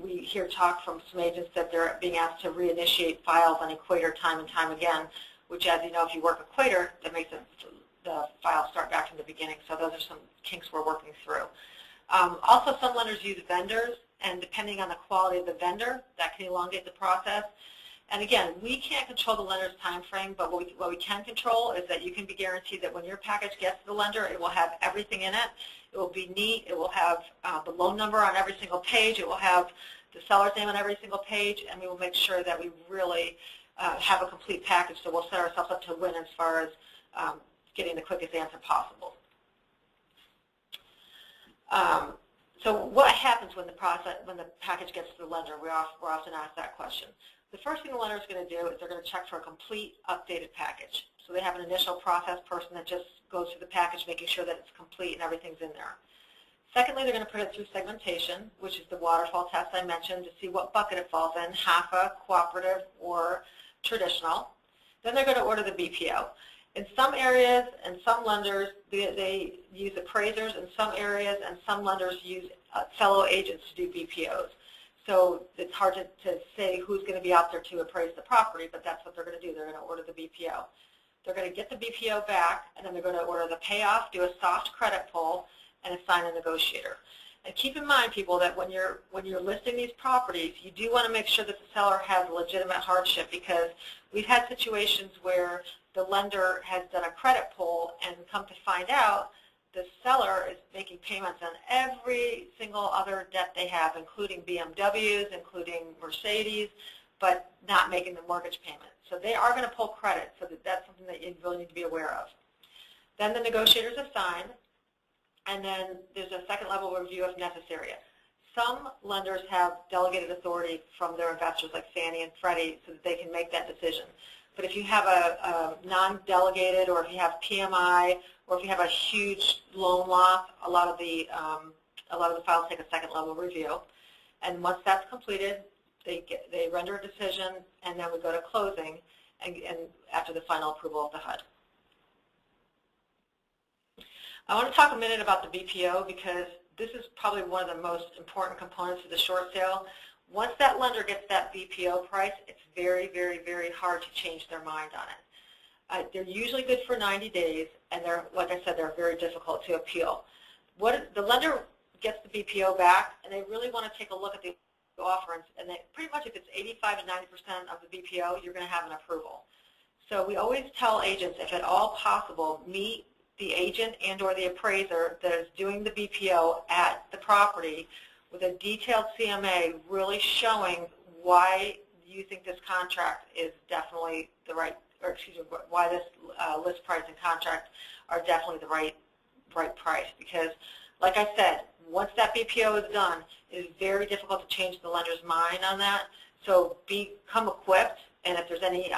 S3: we hear talk from some agents that they're being asked to reinitiate files on Equator time and time again, which, as you know, if you work Equator, that makes the file start back from the beginning. So those are some kinks we're working through. Also, some lenders use vendors, and depending on the quality of the vendor, that can elongate the process. And again, we can't control the lender's time frame, but what we can control is that you can be guaranteed that when your package gets to the lender, it will have everything in it. It will be neat. It will have the loan number on every single page. It will have the seller's name on every single page, and we will make sure that we really have a complete package. So we'll set ourselves up to win as far as getting the quickest answer possible. So what happens when the package gets to the lender? We're often asked that question. The first thing the lender is going to do is they're going to check for a complete updated package. So they have an initial process person that just goes through the package, making sure that it's complete and everything's in there. Secondly, they're going to put it through segmentation, which is the waterfall test I mentioned, to see what bucket it falls in, HAFA, cooperative, or traditional. Then they're going to order the BPO. In some areas and some lenders, they use appraisers in some areas, and some lenders use fellow agents to do BPOs. So it's hard to say who's going to be out there to appraise the property, but that's what they're going to do. They're going to order the BPO. They're going to get the BPO back, and then they're going to order the payoff, do a soft credit pull, and assign a negotiator. And keep in mind, people, that when you're listing these properties, you do want to make sure that the seller has a legitimate hardship, because we've had situations where the lender has done a credit pull and come to find out the seller is making payments on every single other debt they have, including BMWs, including Mercedes, but not making the mortgage payment. So they are going to pull credit, so that's something that you really need to be aware of. Then the negotiators assign, and then there's a second level review if necessary. Some lenders have delegated authority from their investors like Fannie and Freddie so that they can make that decision. But if you have a non-delegated, or if you have PMI, or if you have a huge loan loss, a lot of the files take a second level review. And once that's completed, they render a decision, and then we go to closing, and after the final approval of the HUD. I want to talk a minute about the BPO, because this is probably one of the most important components of the short sale. Once that lender gets that BPO price, it's very, very, very hard to change their mind on it. They're usually good for 90 days, and they're, like I said, they're very difficult to appeal. The lender gets the BPO back, and they really want to take a look at the offer, and pretty much if it's 85 to 90% of the BPO, you're going to have an approval. So we always tell agents, if at all possible, meet the agent and or the appraiser that is doing the BPO at the property with a detailed CMA really showing why you think this contract is definitely the right, or excuse me, why this list price and contract are definitely the right price. Because, like I said, once that BPO is done, it is very difficult to change the lender's mind on that. So become equipped, and if there's any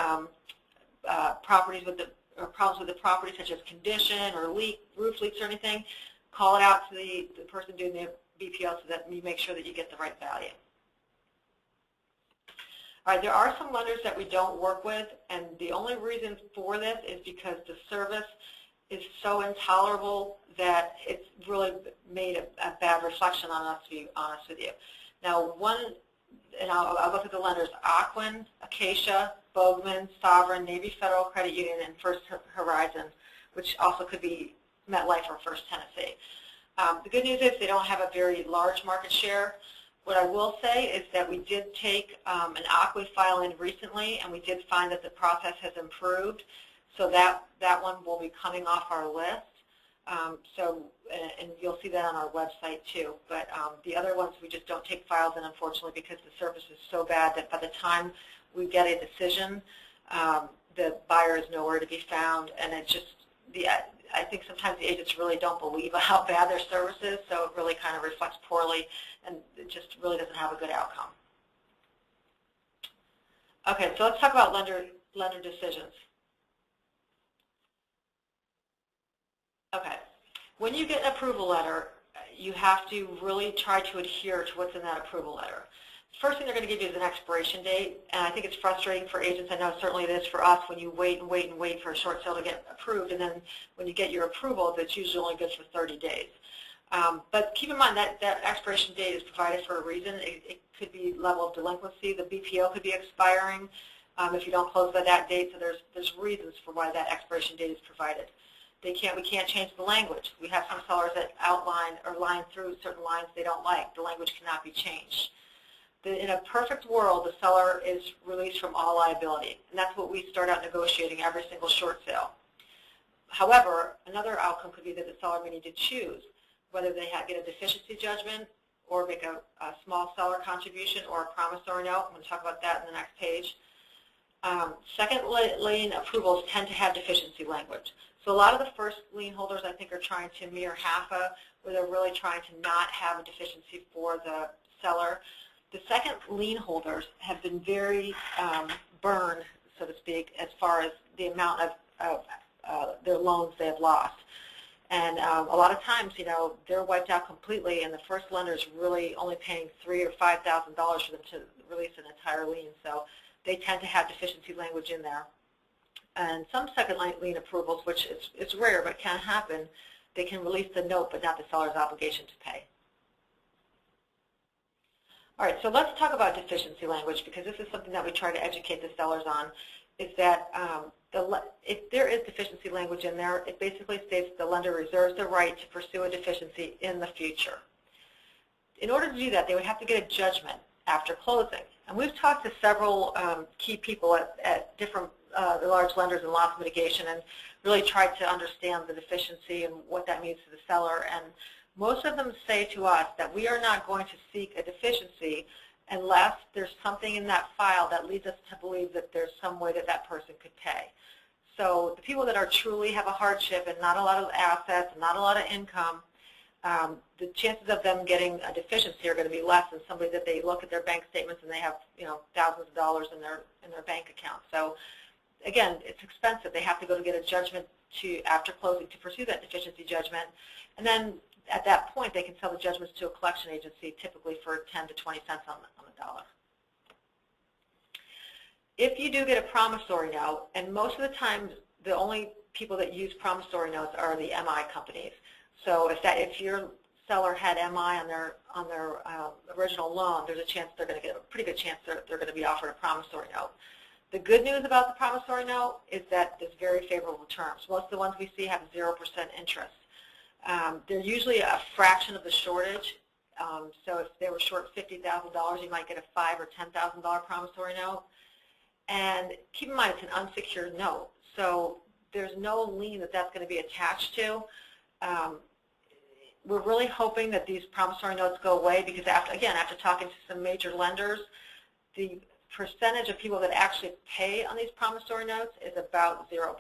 S3: problems with the property, such as condition or roof leaks or anything, call it out to the person doing the BPO so that you make sure that you get the right value. All right, there are some lenders that we don't work with, and the only reason for this is because the service is so intolerable that it's really made a bad reflection on us, to be honest with you. Now, I'll look at the lenders: Aquin, Acacia, Bogman, Sovereign, Navy Federal Credit Union, and First Horizon, which also could be MetLife or First Tennessee. The good news is they don't have a very large market share. What I will say is that we did take an Aquin file in recently, and we did find that the process has improved. So that one will be coming off our list. And you'll see that on our website too. But the other ones we just don't take files in, unfortunately, because the service is so bad that by the time we get a decision, the buyer is nowhere to be found, and it just I think sometimes the agents really don't believe how bad their service is, so it really kind of reflects poorly, and it just really doesn't have a good outcome. Okay, so let's talk about lender decisions. Okay, when you get an approval letter, you have to really try to adhere to what's in that approval letter. First thing they're going to give you is an expiration date, and I think it's frustrating for agents. I know certainly it is for us when you wait and wait and wait for a short sale to get approved, and then when you get your approval, it's usually only good for 30 days. But keep in mind that that expiration date is provided for a reason. It could be level of delinquency. The BPO could be expiring if you don't close by that date, so there's reasons for why that expiration date is provided. We can't change the language. We have some sellers that outline or line through certain lines they don't like. The language cannot be changed. In a perfect world, the seller is released from all liability, and that's what we start out negotiating every single short sale. However, another outcome could be that the seller may need to choose whether they get a deficiency judgment or make a small seller contribution or a promissory note. I'm going to talk about that in the next page. Second lien approvals tend to have deficiency language. So a lot of the first lien holders, I think, are trying to mirror HAFA, where they're really trying to not have a deficiency for the seller. The second lien holders have been very burned, so to speak, as far as the amount of their loans they have lost. And a lot of times, you know, they're wiped out completely, and the first lender is really only paying $3,000 or $5,000 for them to release an entire lien. So they tend to have deficiency language in there. And some second lien approvals, which it's rare but can happen, they can release the note but not the seller's obligation to pay. All right, so let's talk about deficiency language, because this is something that we try to educate the sellers on, is that if there is deficiency language in there, it basically states the lender reserves the right to pursue a deficiency in the future. In order to do that, they would have to get a judgment after closing. And we've talked to several key people at different large lenders in loss mitigation and really tried to understand the deficiency and what that means to the seller. And most of them say to us that we are not going to seek a deficiency unless there's something in that file that leads us to believe that there's some way that that person could pay. So the people that are truly have a hardship and not a lot of assets, and not a lot of income, the chances of them getting a deficiency are going to be less than somebody that they look at their bank statements and they have, thousands of dollars in their bank account. So again, it's expensive. They have to go to get a judgment after closing to pursue that deficiency judgment, and then at that point they can sell the judgments to a collection agency, typically for 10 to 20 cents on the dollar. If you do get a promissory note, and most of the time the only people that use promissory notes are the MI companies. So if your seller had MI on their original loan, there's a chance they're going to get a pretty good chance they're going to be offered a promissory note. The good news about the promissory note is that there's very favorable terms. Most of the ones we see have 0% interest. They're usually a fraction of the shortage. So if they were short $50,000, you might get a $5,000 or $10,000 promissory note. And keep in mind, it's an unsecured note, so there's no lien that's going to be attached to. We're really hoping that these promissory notes go away because, after talking to some major lenders, the percentage of people that actually pay on these promissory notes is about 0%.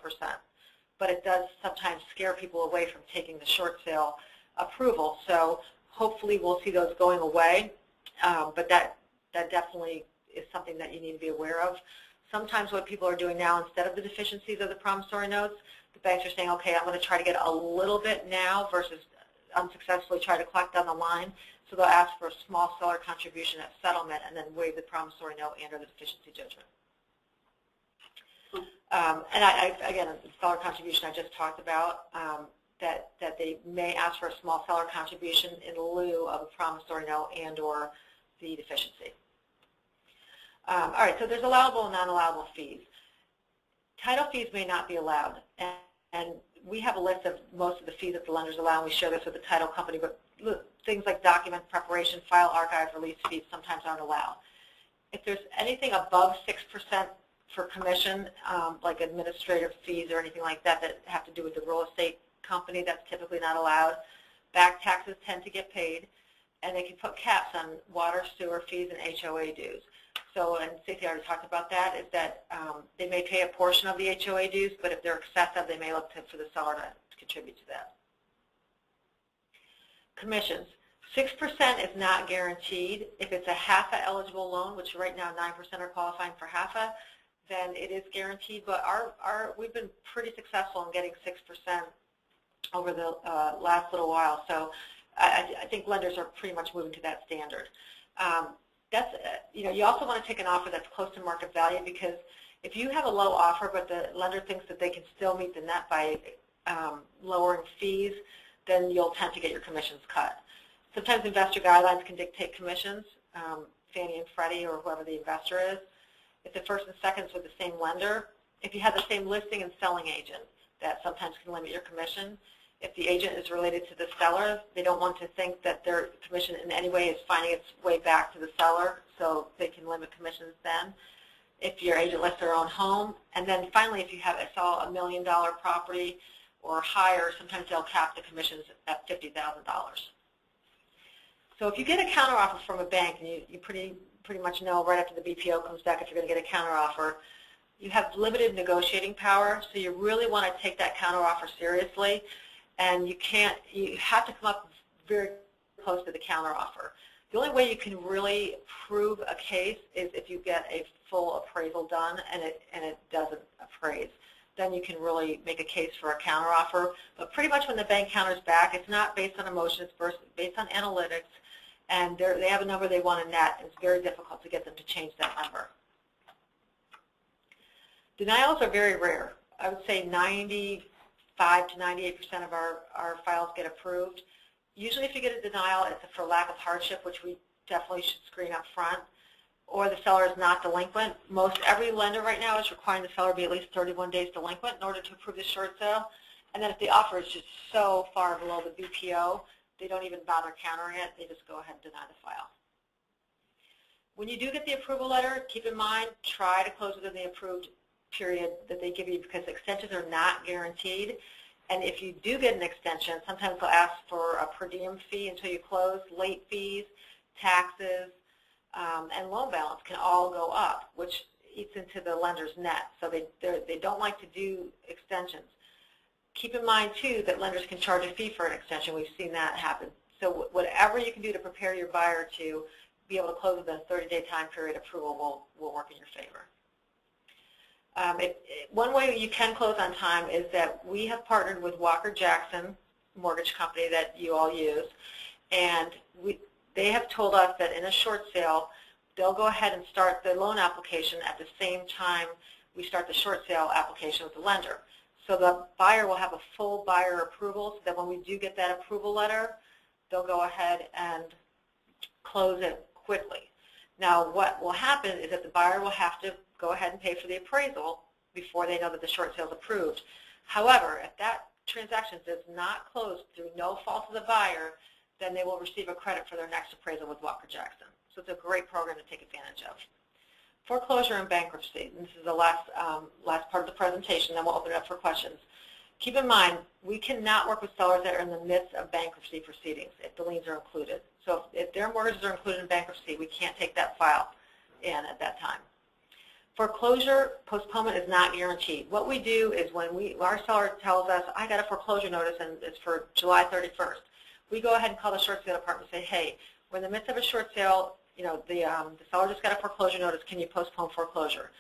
S3: But it does sometimes scare people away from taking the short sale approval. So hopefully we'll see those going away. But that definitely is something that you need to be aware of. Sometimes what people are doing now, instead of the deficiencies of the promissory notes, the banks are saying, okay, I'm going to try to get a little bit now versus unsuccessfully try to collect down the line. So they'll ask for a small seller contribution at settlement and then waive the promissory note and or the deficiency judgment. And again, the seller contribution I just talked about, that they may ask for a small seller contribution in lieu of a promissory note and or the deficiency. All right, so there's allowable and non-allowable fees. Title fees may not be allowed, and we have a list of most of the fees that the lenders allow, and we share this with the title company, but things like document preparation, file archive, release fees sometimes aren't allowed. If there's anything above 6% for commission, like administrative fees or anything like that that have to do with the real estate company, that's typically not allowed. Back taxes tend to get paid, and they can put caps on water, sewer fees, and HOA dues. So, and Stacy already talked about that, is that they may pay a portion of the HOA dues, but if they're excessive, they may look for the seller to contribute to that. Commissions. 6% is not guaranteed. If it's a HAFA eligible loan, which right now 9% are qualifying for HAFA, then it is guaranteed. But we've been pretty successful in getting 6% over the last little while. So I think lenders are pretty much moving to that standard. You also want to take an offer that's close to market value, because if you have a low offer but the lender thinks that they can still meet the net by lowering fees, then you'll tend to get your commissions cut. Sometimes investor guidelines can dictate commissions, Fannie and Freddie or whoever the investor is. If the first and second's with the same lender, if you have the same listing and selling agent, that sometimes can limit your commission. If the agent is related to the seller, they don't want to think that their commission in any way is finding its way back to the seller, so they can limit commissions then. If your agent lists their own home, and then finally, if you saw $1 million property or higher, sometimes they'll cap the commissions at $50,000. So if you get a counteroffer from a bank, and you pretty much know right after the BPO comes back if you're going to get a counteroffer, you have limited negotiating power, so you really want to take that counteroffer seriously. And you have to come up very close to the counteroffer. The only way you can really prove a case is if you get a full appraisal done and it doesn't appraise. Then you can really make a case for a counteroffer. But pretty much when the bank counters back, it's not based on emotion, it's based on analytics, and they have a number they want in net, and it's very difficult to get them to change that number. Denials are very rare. I would say 95 to 98% of our files get approved. Usually if you get a denial, it's for lack of hardship, which we definitely should screen up front, or the seller is not delinquent. Most every lender right now is requiring the seller be at least 31 days delinquent in order to approve the short sale. And then if the offer is just so far below the BPO, they don't even bother countering it. They just go ahead and deny the file. When you do get the approval letter, keep in mind, try to close within the approved period that they give you, because extensions are not guaranteed. And if you do get an extension, sometimes they'll ask for a per diem fee until you close. Late fees, taxes, and loan balance can all go up, which eats into the lender's net, so they don't like to do extensions. Keep in mind, too, that lenders can charge a fee for an extension. We've seen that happen. So whatever you can do to prepare your buyer to be able to close within a 30-day time period, approval will work in your favor. One way you can close on time is that we have partnered with Walker Jackson Mortgage Company that you all use, and they have told us that in a short sale, they'll go ahead and start the loan application at the same time we start the short sale application with the lender. So the buyer will have a full buyer approval, so that when we do get that approval letter, they'll go ahead and close it quickly. Now, what will happen is that the buyer will have to go ahead and pay for the appraisal before they know that the short sale is approved. However, if that transaction does not close through no fault of the buyer, then they will receive a credit for their next appraisal with Walker Jackson. So it's a great program to take advantage of. Foreclosure and bankruptcy. And this is the last part of the presentation, then we'll open it up for questions. Keep in mind, we cannot work with sellers that are in the midst of bankruptcy proceedings if the liens are included. So if their mortgages are included in bankruptcy, we can't take that file in at that time. Foreclosure postponement is not guaranteed. What we do is when our seller tells us, I got a foreclosure notice and it's for July 31st, we go ahead and call the short sale department and say, hey, we're in the midst of a short sale, you know, the seller just got a foreclosure notice, can you postpone foreclosure?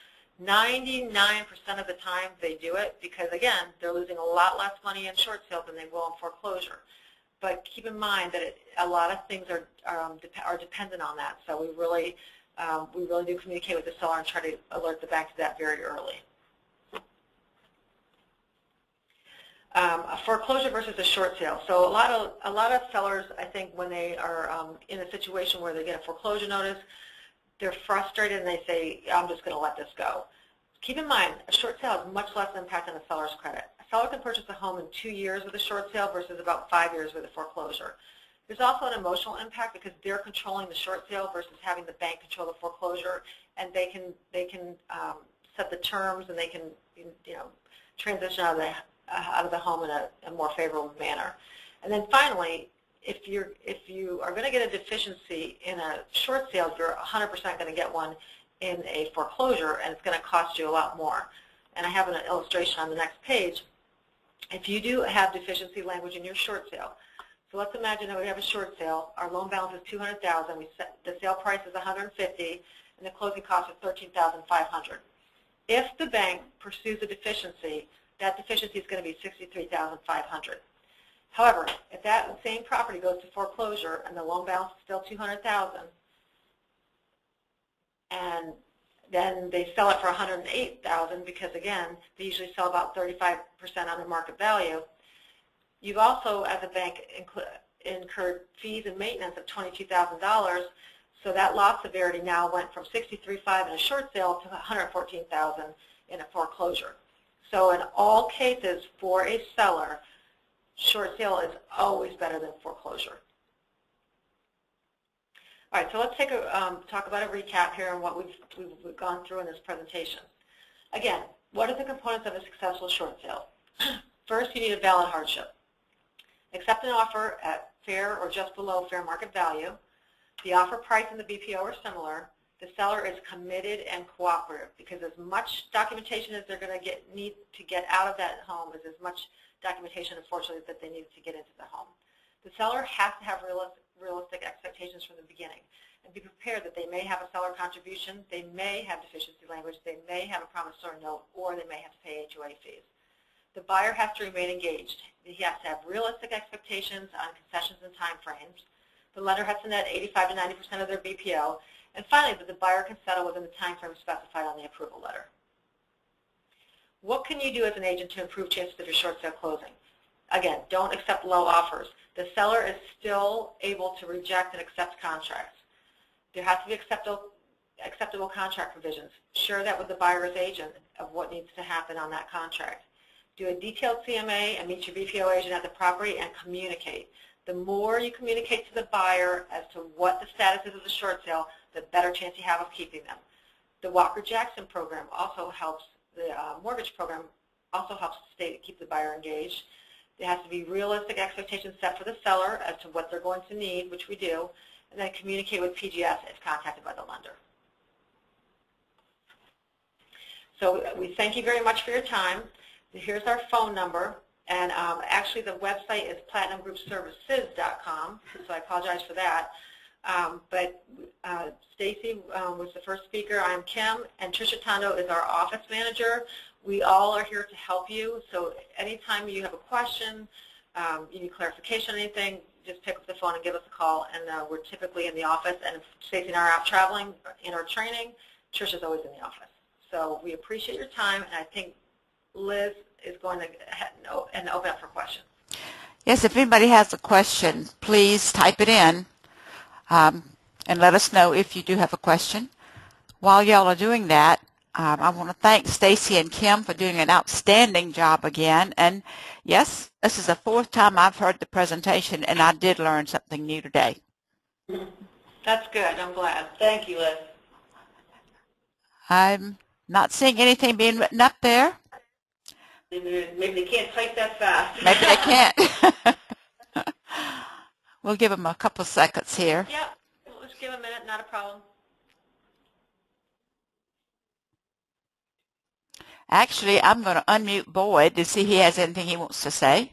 S3: 99% of the time they do it because, again, they're losing a lot less money in short sales than they will in foreclosure. But keep in mind that a lot of things are dependent on that. So we really do communicate with the seller and try to alert the bank to that very early. A foreclosure versus a short sale. So a lot of sellers, I think, when they are in a situation where they get a foreclosure notice, they're frustrated and they say, I'm just going to let this go. Keep in mind, a short sale has much less impact on a seller's credit. A seller can purchase a home in 2 years with a short sale versus about 5 years with a foreclosure. There's also an emotional impact because they're controlling the short sale versus having the bank control the foreclosure, and they can set the terms and they can transition out of the home in a more favorable manner. And then finally, if you are going to get a deficiency in a short sale, you're 100% going to get one in a foreclosure, and it's going to cost you a lot more. And I have an illustration on the next page. If you do have deficiency language in your short sale, so let's imagine that we have a short sale. Our loan balance is $200,000. The sale price is $150,000, and the closing cost is $13,500. If the bank pursues a deficiency, that deficiency is going to be $63,500. However, if that same property goes to foreclosure and the loan balance is still $200,000, and then they sell it for $108,000 because, again, they usually sell about 35% under market value, you've also, as a bank, incurred fees and maintenance of $22,000, so that loss severity now went from $63,500 in a short sale to $114,000 in a foreclosure. So in all cases, for a seller, short sale is always better than foreclosure. All right, so let's talk about a recap here on what we've gone through in this presentation. Again, what are the components of a successful short sale? First, you need a valid hardship. Accept an offer at fair or just below fair market value. The offer price and the BPO are similar. The seller is committed and cooperative because as much documentation as they're going to need to get out of that home is as much documentation, unfortunately, that they need to get into the home. The seller has to have realistic expectations from the beginning and be prepared that they may have a seller contribution, they may have deficiency language, they may have a promissory note, or they may have to pay HOA fees. The buyer has to remain engaged. He has to have realistic expectations on concessions and time frames. The lender has to net 85 to 90% of their BPO. And finally, that the buyer can settle within the time frame specified on the approval letter. What can you do as an agent to improve chances of your short sale closing? Again, don't accept low offers. The seller is still able to reject and accept contracts. There has to be acceptable contract provisions. Share that with the buyer's agent of what needs to happen on that contract. Do a detailed CMA and meet your BPO agent at the property and communicate. The more you communicate to the buyer as to what the status is of the short sale, the better chance you have of keeping them. The Walker Jackson program also helps, the mortgage program also helps keep the buyer engaged. There has to be realistic expectations set for the seller as to what they're going to need, which we do, and then communicate with PGS if contacted by the lender. So we thank you very much for your time. Here's our phone number, and actually the website is platinumgroupservices.com, so I apologize for that. But Stacy was the first speaker. I'm Kim, and Tricia Tondo is our office manager. We all are here to help you, so anytime you have a question, you need clarification on anything, just pick up the phone and give us a call, and we're typically in the office, and if Stacy and I are out traveling in our training, Tricia's always in the office. So we appreciate your time, and I think Liz is going to open up for questions.
S1: Yes, if anybody has a question, please type it in and let us know if you do have a question. While y'all are doing that, I want to thank Stacy and Kim for doing an outstanding job again. And yes, this is the 4th time I've heard the presentation, and I did learn something new today.
S3: That's good. I'm glad.
S2: Thank you, Liz.
S1: I'm not seeing anything being written up there.
S2: Maybe they can't type that fast.
S1: Maybe they can't. We'll give them a couple of seconds here.
S3: Yeah, let's give them a minute. Not a problem.
S1: Actually, I'm going to unmute Boyd to see if he has anything he wants to say.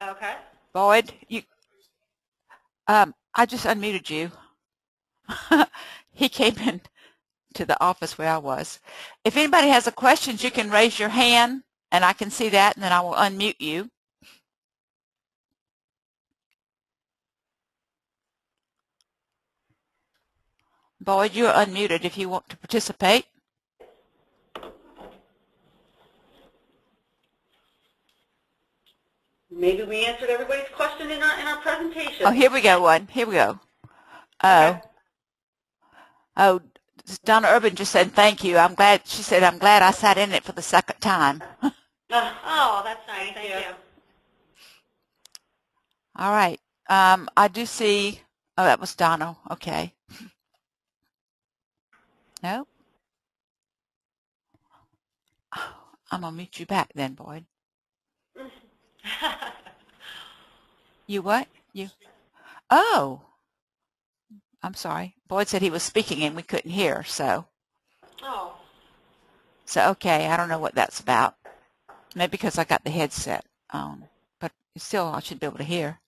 S3: Okay.
S1: Boyd, I just unmuted you. He came in to the office where I was. If anybody has a question, you can raise your hand, and I can see that, and then I will unmute you. Boyd, you're unmuted if you want to participate.
S2: Maybe we answered everybody's question in our presentation.
S1: Oh, here we go, one. Here we go.
S2: Okay.
S1: Oh, Donna Urban just said thank you. I'm glad. She said, I'm glad I sat in it for the 2nd time.
S3: Oh, that's nice. Thank you.
S1: All right. I do see. Oh, that was Donna. Okay. No. I'm gonna mute you back then, Boyd. You what? You? Oh. I'm sorry. Boyd said he was speaking and we couldn't hear, so.
S3: Oh.
S1: So, okay, I don't know what that's about. Maybe because I got the headset on, but still I should be able to hear.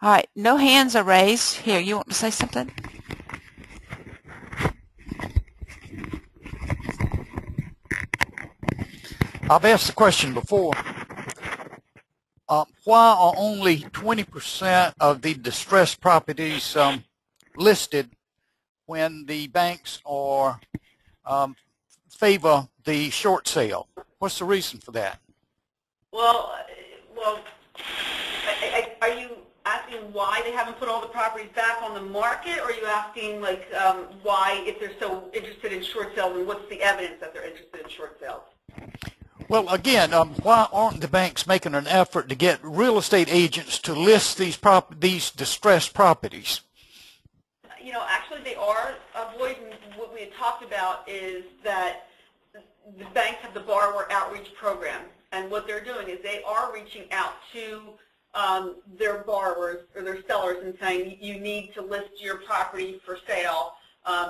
S1: All right, no hands are raised. Here, you want to say something?
S4: I've asked the question before. Why are only 20% of the distressed properties listed when the banks are favor the short sale? What's the reason for that?
S2: Well, are you asking why they haven't put all the properties back on the market, or are you asking like why, if they're so interested in short sales, and what's the evidence that they're interested in short sales?
S4: Well, again, why aren't the banks making an effort to get real estate agents to list these distressed properties?
S2: You know, actually they are avoiding. What we had talked about is that the banks have the borrower outreach program, and what they're doing is they are reaching out to their borrowers or their sellers and saying, you need to list your property for sale.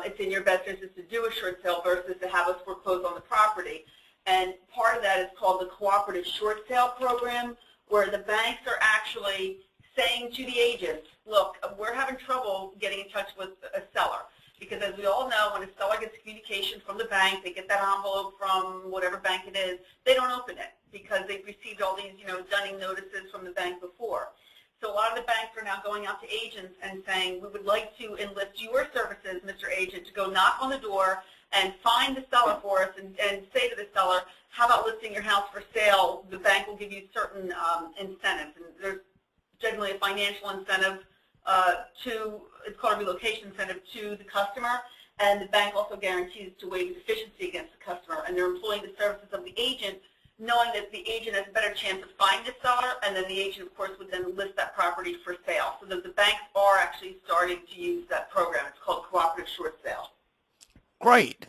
S2: It's in your best interest to do a short sale versus to have us foreclose on the property. And part of that is called the cooperative short sale program, where the banks are actually saying to the agents, look, we're having trouble getting in touch with a seller. Because as we all know, when a seller gets communication from the bank, they get that envelope from whatever bank it is, they don't open it because they've received all these, dunning notices from the bank before. So a lot of the banks are now going out to agents and saying, we would like to enlist your services, Mr. Agent, to go knock on the door and find the seller for us and say to the seller, how about listing your house for sale? The bank will give you certain incentives. And there's generally a financial incentive it's called a relocation incentive to the customer, and the bank also guarantees to waive deficiency against the customer, and they're employing the services of the agent, knowing that the agent has a better chance of finding a seller, and then the agent, of course, would then list that property for sale. So that the banks are actually starting to use that program. It's called cooperative short sale.
S4: Great.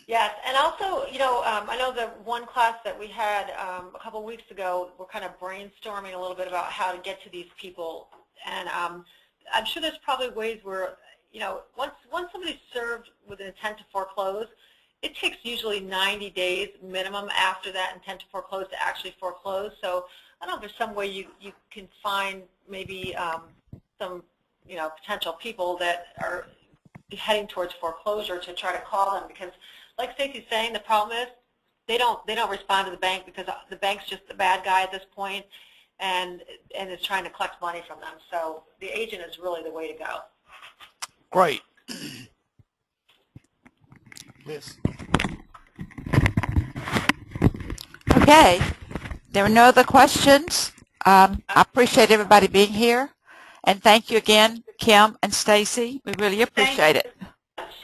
S3: Yes, and also, I know the one class that we had a couple of weeks ago, we're kind of brainstorming a little bit about how to get to these people, and I'm sure there's probably ways where, once somebody's served with an intent to foreclose, it takes usually 90 days minimum after that intent to foreclose to actually foreclose. So I don't know if there's some way you can find maybe some potential people that are heading towards foreclosure to try to call them, because like Stacy's saying, the problem is they don't respond to the bank because the bank's just the bad guy at this point, and is trying to collect money from them. So the agent is really the way to go.
S4: Great. Liz.
S1: Okay, there are no other questions. I appreciate everybody being here, and thank you again, Kim and Stacy. We really appreciate it.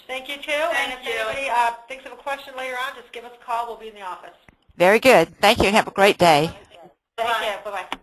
S3: Thank you, too. And if anybody thinks of a question later on, just give us a call. We'll be in the office.
S1: Very good. Thank you, and have a great day.
S3: Thank you. Bye-bye.